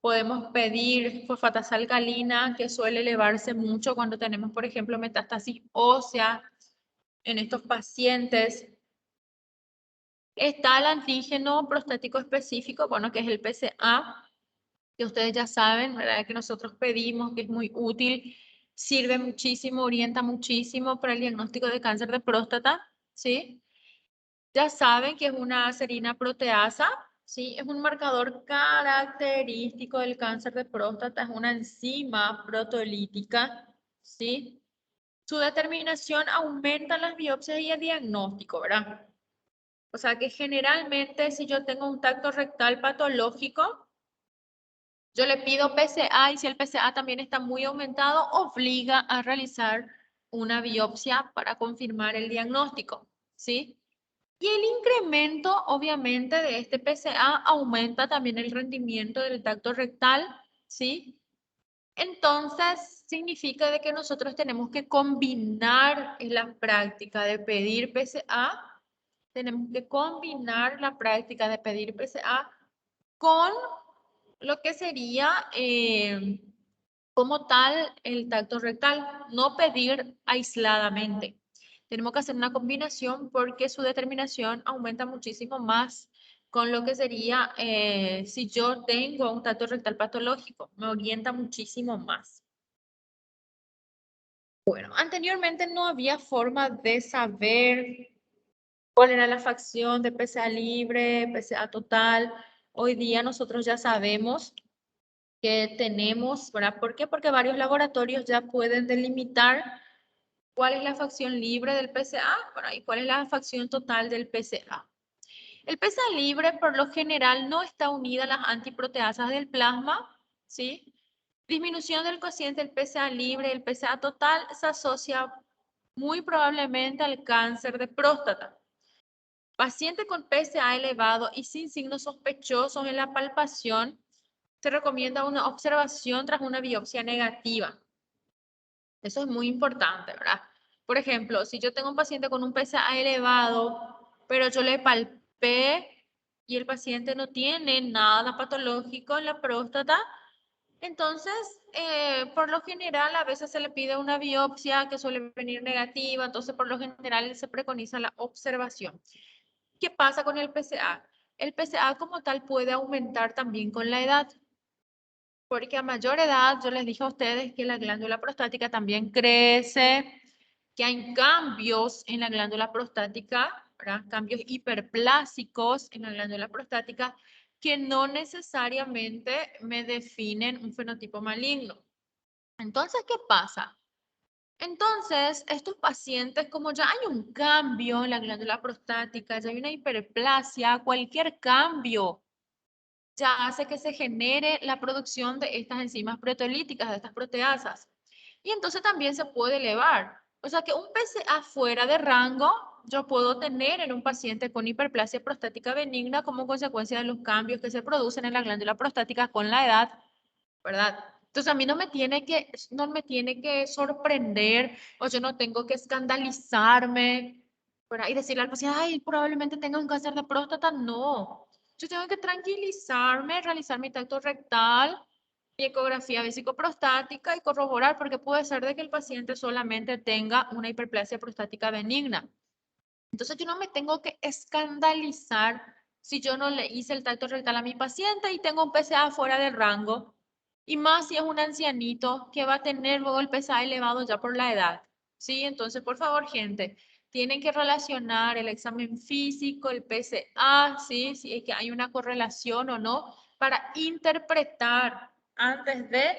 podemos pedir fosfatasa alcalina, que suele elevarse mucho cuando tenemos, por ejemplo, metástasis ósea en estos pacientes. Está el antígeno prostático específico, bueno, que es el PSA, que ustedes ya saben, ¿verdad? Que nosotros pedimos, que es muy útil, sirve muchísimo, orienta muchísimo para el diagnóstico de cáncer de próstata, ¿sí? Ya saben que es una serina proteasa, ¿sí? Es un marcador característico del cáncer de próstata, es una enzima proteolítica, ¿sí? Su determinación aumenta las biopsias y el diagnóstico, ¿verdad? O sea que generalmente si yo tengo un tacto rectal patológico, yo le pido PSA y si el PSA también está muy aumentado, obliga a realizar una biopsia para confirmar el diagnóstico, ¿sí? Y el incremento, obviamente, de este PSA aumenta también el rendimiento del tacto rectal, ¿sí? Entonces, significa de que nosotros tenemos que combinar en la práctica de pedir PSA, tenemos que combinar la práctica de pedir PSA con lo que sería como tal el tacto rectal, no pedir aisladamente. Tenemos que hacer una combinación porque su determinación aumenta muchísimo más con lo que sería si yo tengo un tacto rectal patológico, me orienta muchísimo más. Bueno, anteriormente no había forma de saber cuál era la fracción de PSA libre, PSA total. Hoy día nosotros ya sabemos que tenemos, ¿verdad? ¿Por qué? Porque varios laboratorios ya pueden delimitar cuál es la fracción libre del PSA, bueno, y cuál es la fracción total del PSA. El PSA libre por lo general no está unida a las antiproteasas del plasma, ¿sí? Disminución del cociente del PSA libre, el PSA total se asocia muy probablemente al cáncer de próstata. Paciente con PSA elevado y sin signos sospechosos en la palpación, se recomienda una observación tras una biopsia negativa. Eso es muy importante, ¿verdad? Por ejemplo, si yo tengo un paciente con un PSA elevado, pero yo le palpé y el paciente no tiene nada patológico en la próstata, entonces, por lo general, a veces se le pide una biopsia que suele venir negativa, entonces por lo general se preconiza la observación. ¿Qué pasa con el PSA? El PSA como tal puede aumentar también con la edad, porque a mayor edad, yo les dije a ustedes que la glándula prostática también crece, que hay cambios en la glándula prostática, ¿verdad? Cambios hiperplásicos en la glándula prostática que no necesariamente me definen un fenotipo maligno. Entonces, ¿qué pasa? Entonces, estos pacientes, como ya hay un cambio en la glándula prostática, ya hay una hiperplasia, cualquier cambio ya hace que se genere la producción de estas enzimas proteolíticas, de estas proteasas. Y entonces también se puede elevar. O sea que un PSA fuera de rango yo puedo tener en un paciente con hiperplasia prostática benigna como consecuencia de los cambios que se producen en la glándula prostática con la edad, ¿verdad? Entonces a mí no me tiene que sorprender o yo no tengo que escandalizarme, ¿verdad? Y decirle al paciente, ay, probablemente tenga un cáncer de próstata. No, yo tengo que tranquilizarme, realizar mi tacto rectal, mi ecografía vesícoprostática y corroborar porque puede ser de que el paciente solamente tenga una hiperplasia prostática benigna. Entonces yo no me tengo que escandalizar si yo no le hice el tacto rectal a mi paciente y tengo un PSA fuera de rango. Y más si es un ancianito que va a tener luego el PSA elevado ya por la edad. ¿Sí? Entonces, por favor, gente, tienen que relacionar el examen físico, el PSA, ¿sí? Si es que hay una correlación o no, para interpretar antes de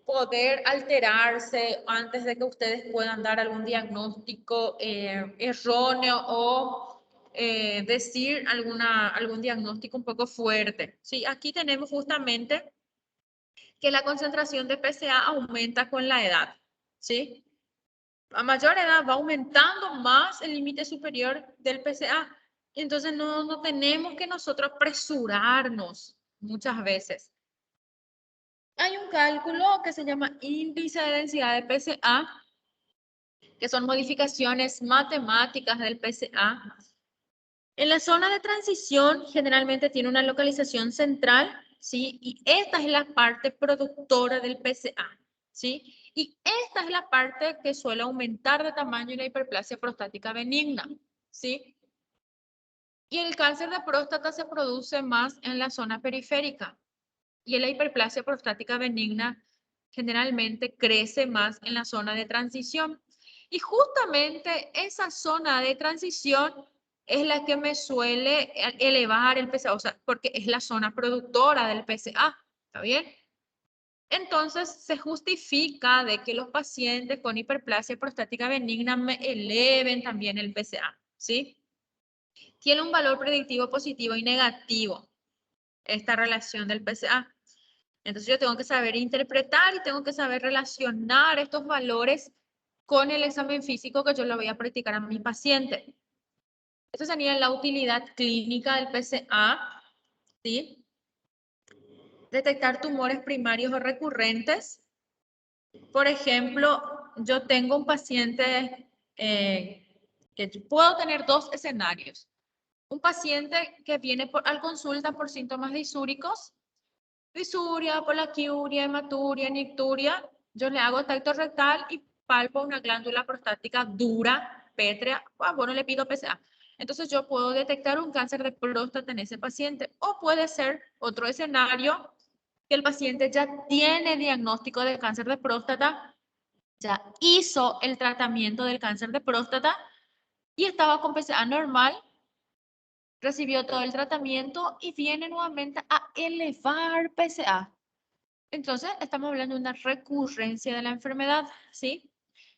poder alterarse antes de que ustedes puedan dar algún diagnóstico erróneo o decir algún diagnóstico un poco fuerte. Sí, aquí tenemos justamente que la concentración de PSA aumenta con la edad. ¿Sí? A mayor edad va aumentando más el límite superior del PSA. Entonces no tenemos que nosotros apresurarnos muchas veces. Hay un cálculo que se llama índice de densidad de PSA, que son modificaciones matemáticas del PSA. En la zona de transición generalmente tiene una localización central, ¿sí? Y esta es la parte productora del PSA, ¿sí? Y esta es la parte que suele aumentar de tamaño en la hiperplasia prostática benigna, ¿sí? Y el cáncer de próstata se produce más en la zona periférica. Y en la hiperplasia prostática benigna generalmente crece más en la zona de transición. Y justamente esa zona de transición es la que me suele elevar el PSA, o sea, porque es la zona productora del PSA, ¿está bien? Entonces, se justifica de que los pacientes con hiperplasia prostática benigna me eleven también el PSA, ¿sí? Tiene un valor predictivo positivo y negativo esta relación del PSA. Entonces yo tengo que saber interpretar y tengo que saber relacionar estos valores con el examen físico que yo le voy a practicar a mi paciente. Esto sería la utilidad clínica del PSA, ¿sí? Detectar tumores primarios o recurrentes. Por ejemplo, yo tengo un paciente que puedo tener dos escenarios. Un paciente que viene al consulta por síntomas disúricos, disuria, polaquiuria, hematuria, nicturia, yo le hago tacto rectal y palpo una glándula prostática dura, pétrea, bueno, le pido PSA. Entonces yo puedo detectar un cáncer de próstata en ese paciente. O puede ser otro escenario que el paciente ya tiene diagnóstico de cáncer de próstata, ya hizo el tratamiento del cáncer de próstata y estaba con PSA normal, recibió todo el tratamiento y viene nuevamente a elevar PSA. Entonces, estamos hablando de una recurrencia de la enfermedad, ¿sí?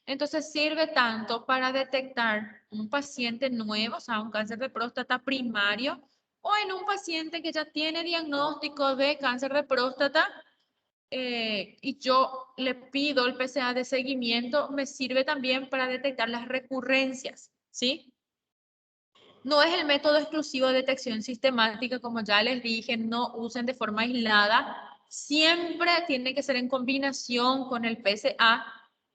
Entonces sirve tanto para detectar un paciente nuevo, o sea, un cáncer de próstata primario, o en un paciente que ya tiene diagnóstico de cáncer de próstata y yo le pido el PSA de seguimiento, me sirve también para detectar las recurrencias, ¿sí? No es el método exclusivo de detección sistemática, como ya les dije, no usen de forma aislada. Siempre tiene que ser en combinación con el PSA,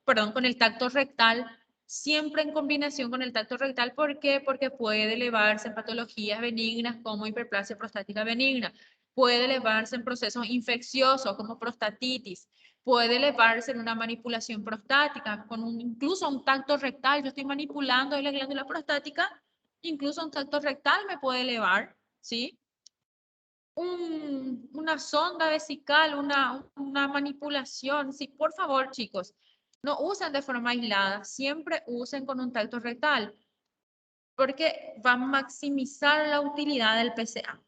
perdón, con el tacto rectal. Siempre en combinación con el tacto rectal. ¿Por qué? Porque puede elevarse en patologías benignas como hiperplasia prostática benigna. Puede elevarse en procesos infecciosos como prostatitis. Puede elevarse en una manipulación prostática, con incluso un tacto rectal. Yo estoy manipulando la glándula prostática. Incluso un tacto rectal me puede elevar, ¿sí? Una sonda vesical, una manipulación, sí, por favor, chicos, no usen de forma aislada, siempre usen con un tacto rectal, porque va a maximizar la utilidad del PSA.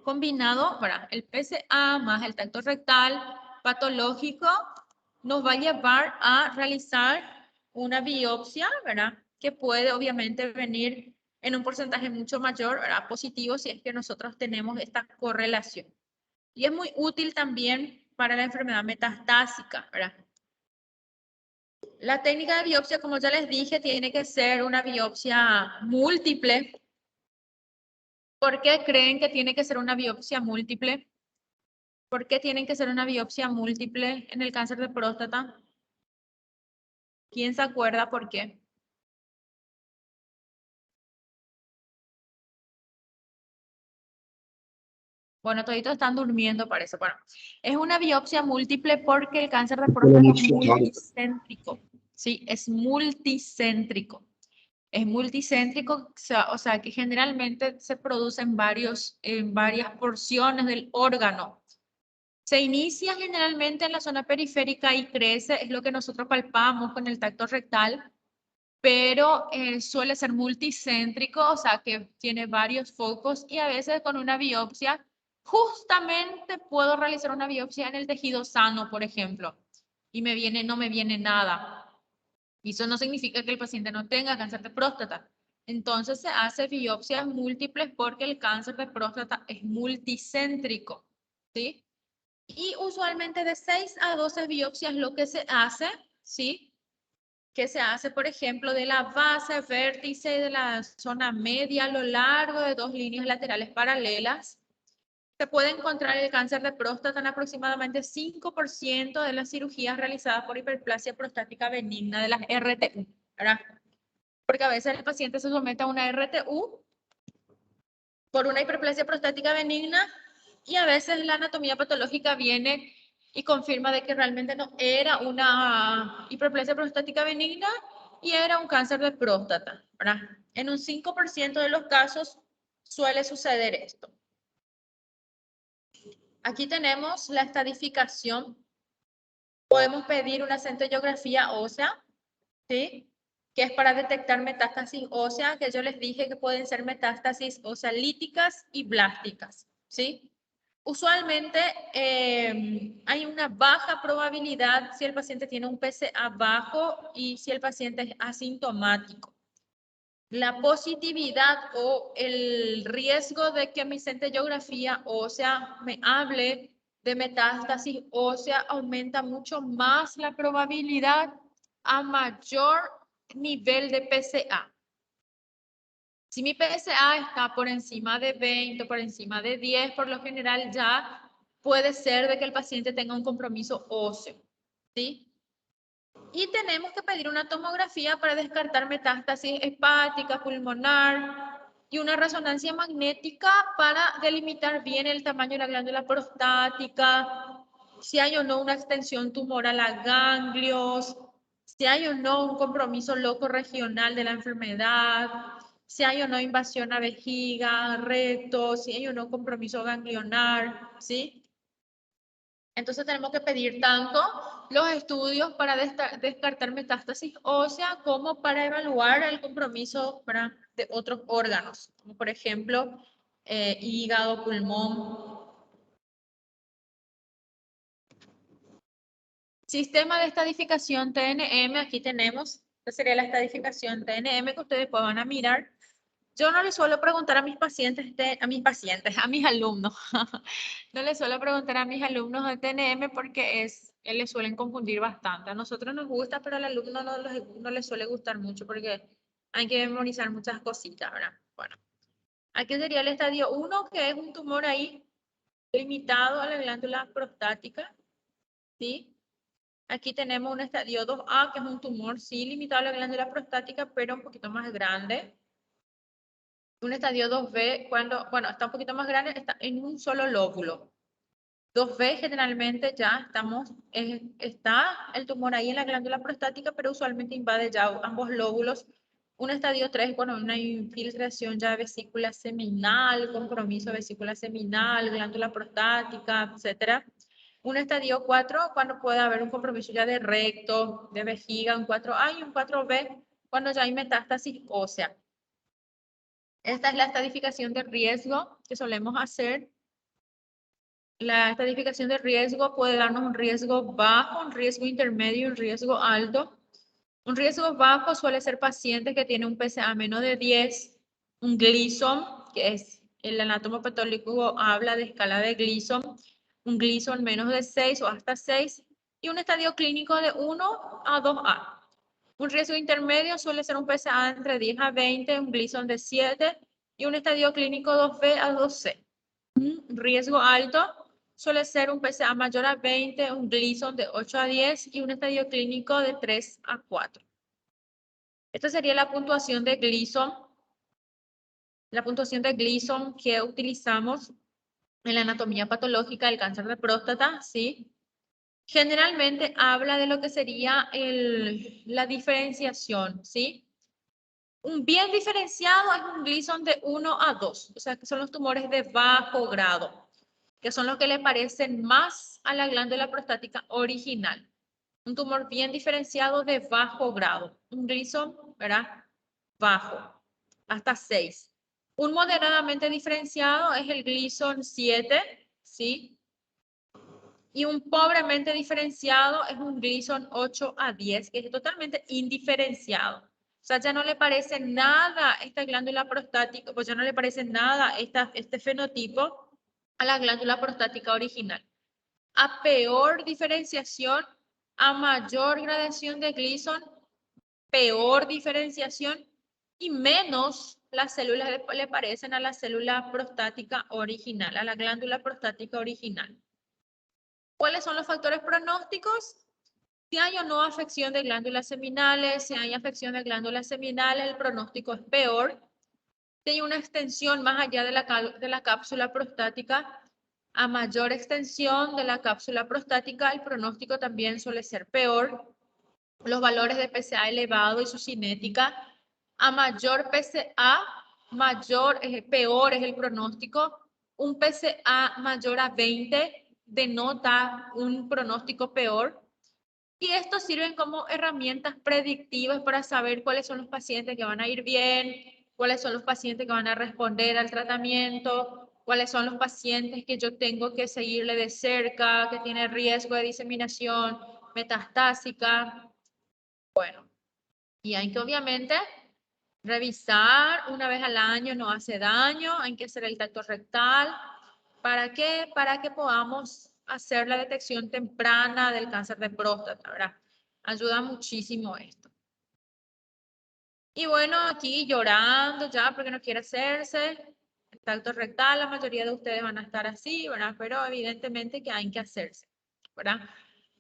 Combinado, para el PSA más el tacto rectal patológico, nos va a llevar a realizar una biopsia, ¿verdad? Que puede obviamente venir en un porcentaje mucho mayor, ¿verdad? Positivo si es que nosotros tenemos esta correlación. Y es muy útil también para la enfermedad metastásica, ¿verdad? La técnica de biopsia, como ya les dije, tiene que ser una biopsia múltiple. ¿Por qué creen que tiene que ser una biopsia múltiple? ¿Por qué tienen que ser una biopsia múltiple en el cáncer de próstata? ¿Quién se acuerda por qué? Bueno, toditos están durmiendo, parece. Bueno, es una biopsia múltiple porque el cáncer de próstata es multicéntrico. Sí, es multicéntrico. Es multicéntrico, o sea que generalmente se produce en varias porciones del órgano. Se inicia generalmente en la zona periférica y crece, es lo que nosotros palpamos con el tacto rectal, pero suele ser multicéntrico, o sea que tiene varios focos y a veces con una biopsia, justamente puedo realizar una biopsia en el tejido sano, por ejemplo, y no me viene nada. Y eso no significa que el paciente no tenga cáncer de próstata. Entonces se hace biopsias múltiples porque el cáncer de próstata es multicéntrico, ¿sí? Y usualmente de 6 a 12 biopsias lo que se hace, ¿sí? Que se hace, por ejemplo, de la base, vértice de la zona media a lo largo de dos líneas laterales paralelas. Se puede encontrar el cáncer de próstata en aproximadamente 5% de las cirugías realizadas por hiperplasia prostática benigna de las RTU, ¿verdad? Porque a veces el paciente se somete a una RTU por una hiperplasia prostática benigna y a veces la anatomía patológica viene y confirma de que realmente no era una hiperplasia prostática benigna y era un cáncer de próstata, ¿verdad? En un 5% de los casos suele suceder esto. Aquí tenemos la estadificación. Podemos pedir una centellografía ósea, ¿sí? Que es para detectar metástasis ósea, que yo les dije que pueden ser metástasis ósea líticas y blásticas, ¿sí? Usualmente hay una baja probabilidad si el paciente tiene un PSA bajo y si el paciente es asintomático. La positividad o el riesgo de que mi centellografía ósea me hable de metástasis ósea aumenta mucho más la probabilidad a mayor nivel de PSA. Si mi PSA está por encima de 20, por encima de 10, por lo general ya puede ser de que el paciente tenga un compromiso óseo, ¿sí? Y tenemos que pedir una tomografía para descartar metástasis hepática, pulmonar y una resonancia magnética para delimitar bien el tamaño de la glándula prostática, si hay o no una extensión tumoral a ganglios, si hay o no un compromiso loco regional de la enfermedad, si hay o no invasión a vejiga, recto, si hay o no compromiso ganglionar, ¿sí? Entonces tenemos que pedir tanto los estudios para descartar metástasis ósea como para evaluar el compromiso de otros órganos, como por ejemplo hígado, pulmón. Sistema de estadificación TNM, aquí tenemos, esta sería la estadificación TNM que ustedes puedan mirar. Yo no les suelo preguntar a mis pacientes, a mis alumnos, no les suelo preguntar a mis alumnos de TNM porque les suelen confundir bastante. A nosotros nos gusta, pero al alumno no les suele gustar mucho porque hay que memorizar muchas cositas, ¿verdad? Bueno, aquí sería el estadio 1, que es un tumor ahí limitado a la glándula prostática, ¿sí? Aquí tenemos un estadio 2A, que es un tumor, sí, limitado a la glándula prostática, pero un poquito más grande. Un estadio 2B, bueno, está un poquito más grande, está en un solo lóbulo. 2B generalmente ya está el tumor ahí en la glándula prostática, pero usualmente invade ya ambos lóbulos. Un estadio 3, bueno, una infiltración ya de vesícula seminal, compromiso de vesícula seminal, glándula prostática, etcétera. Un estadio 4, cuando puede haber un compromiso ya de recto, de vejiga, un 4A y un 4B, cuando ya hay metástasis ósea. Esta es la estadificación de riesgo que solemos hacer. La estadificación de riesgo puede darnos un riesgo bajo, un riesgo intermedio y un riesgo alto. Un riesgo bajo suele ser paciente que tiene un PSA menos de 10, un Gleason, que es el anatomopatólogo habla de escala de Gleason, un Gleason menos de 6 o hasta 6, y un estadio clínico de 1 a 2A. Un riesgo intermedio suele ser un PSA entre 10 a 20, un Gleason de 7 y un estadio clínico 2B a 2C. Un riesgo alto suele ser un PSA mayor a 20, un Gleason de 8 a 10 y un estadio clínico de 3 a 4. Esta sería la puntuación de Gleason. La puntuación de Gleason que utilizamos en la anatomía patológica del cáncer de próstata, ¿sí? Generalmente habla de lo que sería la diferenciación, ¿sí? Un bien diferenciado es un Gleason de 1 a 2, o sea, que son los tumores de bajo grado, que son los que le parecen más a la glándula prostática original. Un tumor bien diferenciado de bajo grado. Un Gleason, ¿verdad? Bajo, hasta 6. Un moderadamente diferenciado es el Gleason 7, ¿sí? Y un pobremente diferenciado es un Gleason 8 a 10, que es totalmente indiferenciado. O sea, ya no le parece nada esta glándula prostática, pues ya no le parece nada este fenotipo a la glándula prostática original. A peor diferenciación, a mayor gradación de Gleason, peor diferenciación y menos las células le parecen a la célula prostática original, a la glándula prostática original. ¿Cuáles son los factores pronósticos? Si hay o no afección de glándulas seminales, si hay afección de glándulas seminales, el pronóstico es peor. Si hay una extensión más allá de la cápsula prostática, a mayor extensión de la cápsula prostática, el pronóstico también suele ser peor. Los valores de PSA elevado y su cinética, a mayor PSA, peor es el pronóstico. Un PSA mayor a 20 denota un pronóstico peor. Y estos sirven como herramientas predictivas para saber cuáles son los pacientes que van a ir bien, cuáles son los pacientes que van a responder al tratamiento, cuáles son los pacientes que yo tengo que seguirle de cerca, que tiene riesgo de diseminación metastásica. Bueno, y hay que obviamente revisar una vez al año, no hace daño, hay que hacer el tacto rectal. ¿Para qué? Para que podamos hacer la detección temprana del cáncer de próstata, ¿verdad? Ayuda muchísimo esto. Y bueno, aquí llorando ya porque no quiere hacerse el tacto rectal, la mayoría de ustedes van a estar así, ¿verdad? Pero evidentemente que hay que hacerse, ¿verdad?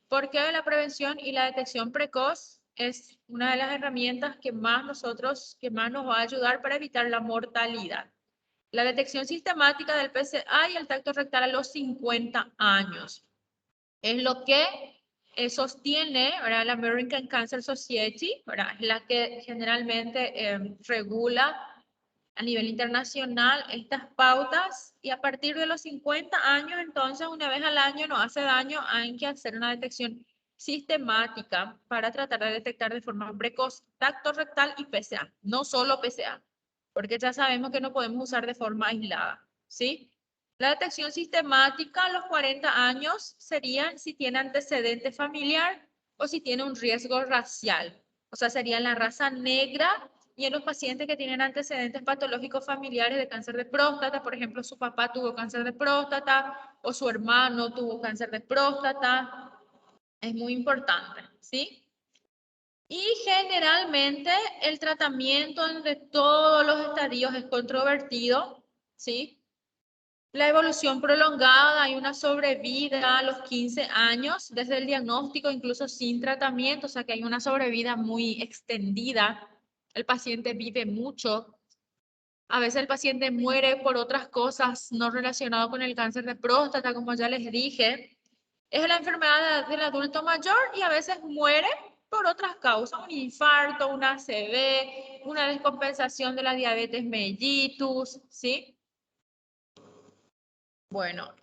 Porque la prevención y la detección precoz es una de las herramientas que más nos va a ayudar para evitar la mortalidad. La detección sistemática del PSA y el tacto rectal a los 50 años es lo que sostiene, ¿verdad? La American Cancer Society, ¿verdad? Es la que generalmente regula a nivel internacional estas pautas, y a partir de los 50 años, entonces, una vez al año no hace daño, hay que hacer una detección sistemática para tratar de detectar de forma precoz tacto rectal y PSA, no solo PSA, porque ya sabemos que no podemos usar de forma aislada, ¿sí? La detección sistemática a los 40 años sería si tiene antecedente familiar o si tiene un riesgo racial. O sea, sería en la raza negra y en los pacientes que tienen antecedentes patológicos familiares de cáncer de próstata. Por ejemplo, su papá tuvo cáncer de próstata o su hermano tuvo cáncer de próstata. Es muy importante, ¿sí? Y generalmente el tratamiento de todos los estadios es controvertido, ¿sí? La evolución prolongada, hay una sobrevida a los 15 años desde el diagnóstico, incluso sin tratamiento, o sea que hay una sobrevida muy extendida. El paciente vive mucho. A veces el paciente muere por otras cosas no relacionadas con el cáncer de próstata, como ya les dije. Es la enfermedad del adulto mayor y a veces muere por otras causas, un infarto, una ACV, una descompensación de la diabetes mellitus, ¿sí? Bueno,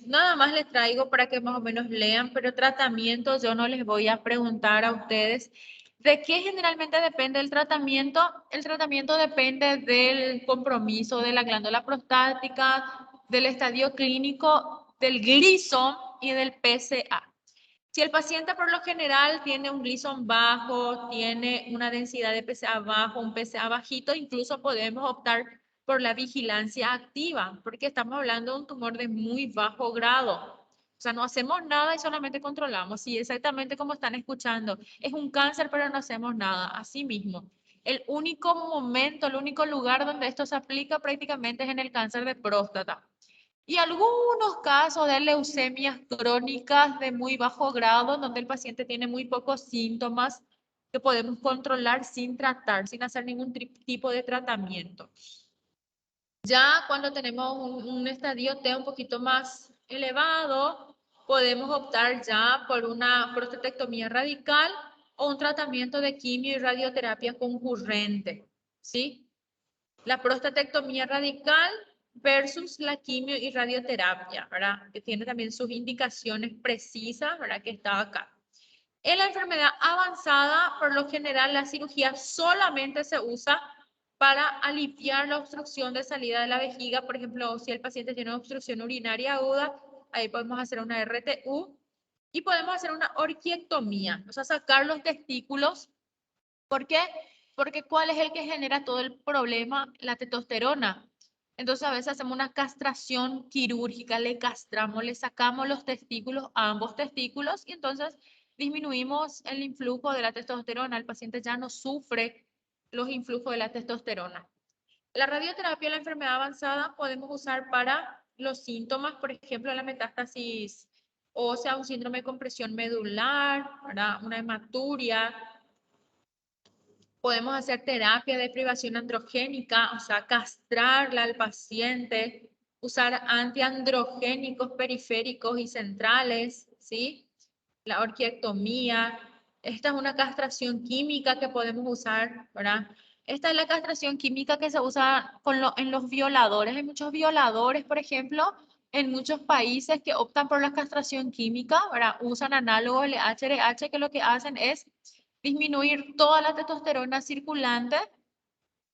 nada más les traigo para que más o menos lean, pero tratamiento yo no les voy a preguntar a ustedes. ¿De qué generalmente depende el tratamiento? El tratamiento depende del compromiso de la glándula prostática, del estadio clínico, del Gleason y del PSA. Si el paciente por lo general tiene un Gleason bajo, tiene una densidad de PSA bajo, un PSA bajito, incluso podemos optar por la vigilancia activa, porque estamos hablando de un tumor de muy bajo grado. O sea, no hacemos nada y solamente controlamos. Sí, exactamente como están escuchando. Es un cáncer, pero no hacemos nada. Así mismo. El único momento, el único lugar donde esto se aplica prácticamente es en el cáncer de próstata. Y algunos casos de leucemias crónicas de muy bajo grado, donde el paciente tiene muy pocos síntomas que podemos controlar sin tratar, sin hacer ningún tipo de tratamiento. Ya cuando tenemos un estadio T un poquito más elevado, podemos optar ya por una prostatectomía radical o un tratamiento de quimio y radioterapia concurrente, ¿sí? La prostatectomía radical versus la quimio y radioterapia, ¿verdad? Que tiene también sus indicaciones precisas, ¿verdad? Que está acá. En la enfermedad avanzada, por lo general, la cirugía solamente se usa para aliviar la obstrucción de salida de la vejiga. Por ejemplo, si el paciente tiene obstrucción urinaria aguda, ahí podemos hacer una RTU y podemos hacer una orquiectomía, o sea, sacar los testículos. ¿Por qué? Porque ¿cuál es el que genera todo el problema? La testosterona. Entonces a veces hacemos una castración quirúrgica, le castramos, le sacamos los testículos, ambos testículos, y entonces disminuimos el influjo de la testosterona. El paciente ya no sufre los influjos de la testosterona. La radioterapia en la enfermedad avanzada podemos usar para los síntomas, por ejemplo, la metástasis ósea, un síndrome de compresión medular, ¿verdad? Una hematuria. Podemos hacer terapia de privación androgénica, o sea, castrarla al paciente, usar antiandrogénicos periféricos y centrales, ¿sí? La orquiectomía. Esta es una castración química que podemos usar, ¿verdad? Esta es la castración química que se usa en los violadores. Hay muchos violadores, por ejemplo, en muchos países que optan por la castración química, ¿verdad? Usan análogos LH-RH que lo que hacen es disminuir toda la testosterona circulante.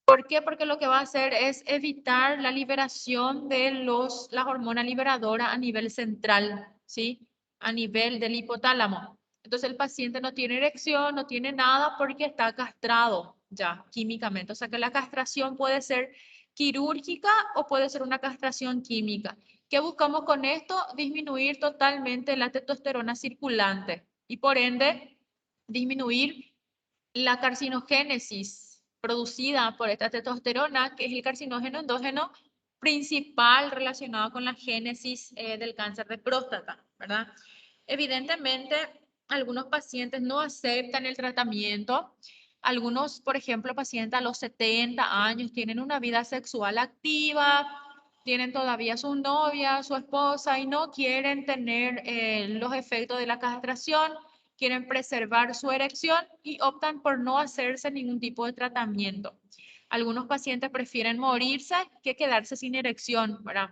¿Por qué? Porque lo que va a hacer es evitar la liberación de la hormona liberadora a nivel central, ¿sí? A nivel del hipotálamo. Entonces el paciente no tiene erección, no tiene nada porque está castrado ya químicamente. O sea que la castración puede ser quirúrgica o puede ser una castración química. ¿Qué buscamos con esto? Disminuir totalmente la testosterona circulante y por ende disminuir la carcinogénesis producida por esta testosterona, que es el carcinógeno endógeno principal relacionado con la génesis del cáncer de próstata, ¿verdad? Evidentemente, algunos pacientes no aceptan el tratamiento. Algunos, por ejemplo, pacientes a los 70 años tienen una vida sexual activa, tienen todavía su novia, su esposa y no quieren tener los efectos de la castración, quieren preservar su erección y optan por no hacerse ningún tipo de tratamiento. Algunos pacientes prefieren morirse que quedarse sin erección, ¿verdad?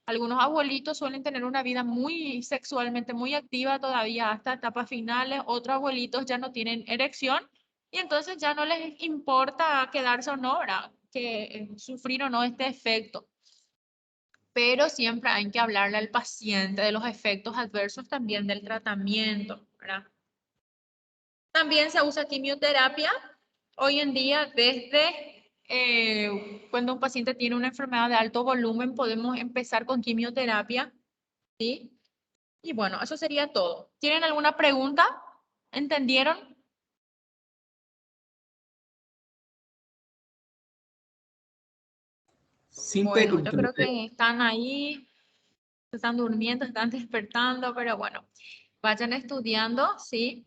Algunos abuelitos suelen tener una vida muy sexualmente muy activa todavía hasta etapas finales, otros abuelitos ya no tienen erección y entonces ya no les importa quedarse o no, ¿verdad? Que sufrir o no este efecto. pero siempre hay que hablarle al paciente de los efectos adversos también del tratamiento, ¿verdad? También se usa quimioterapia hoy en día desde cuando un paciente tiene una enfermedad de alto volumen, podemos empezar con quimioterapia, ¿sí? Y bueno, eso sería todo. ¿Tienen alguna pregunta? ¿Entendieron? Sin Bueno, yo creo preguntarle. que están ahí, se están durmiendo, están despertando, pero bueno, vayan estudiando, ¿sí?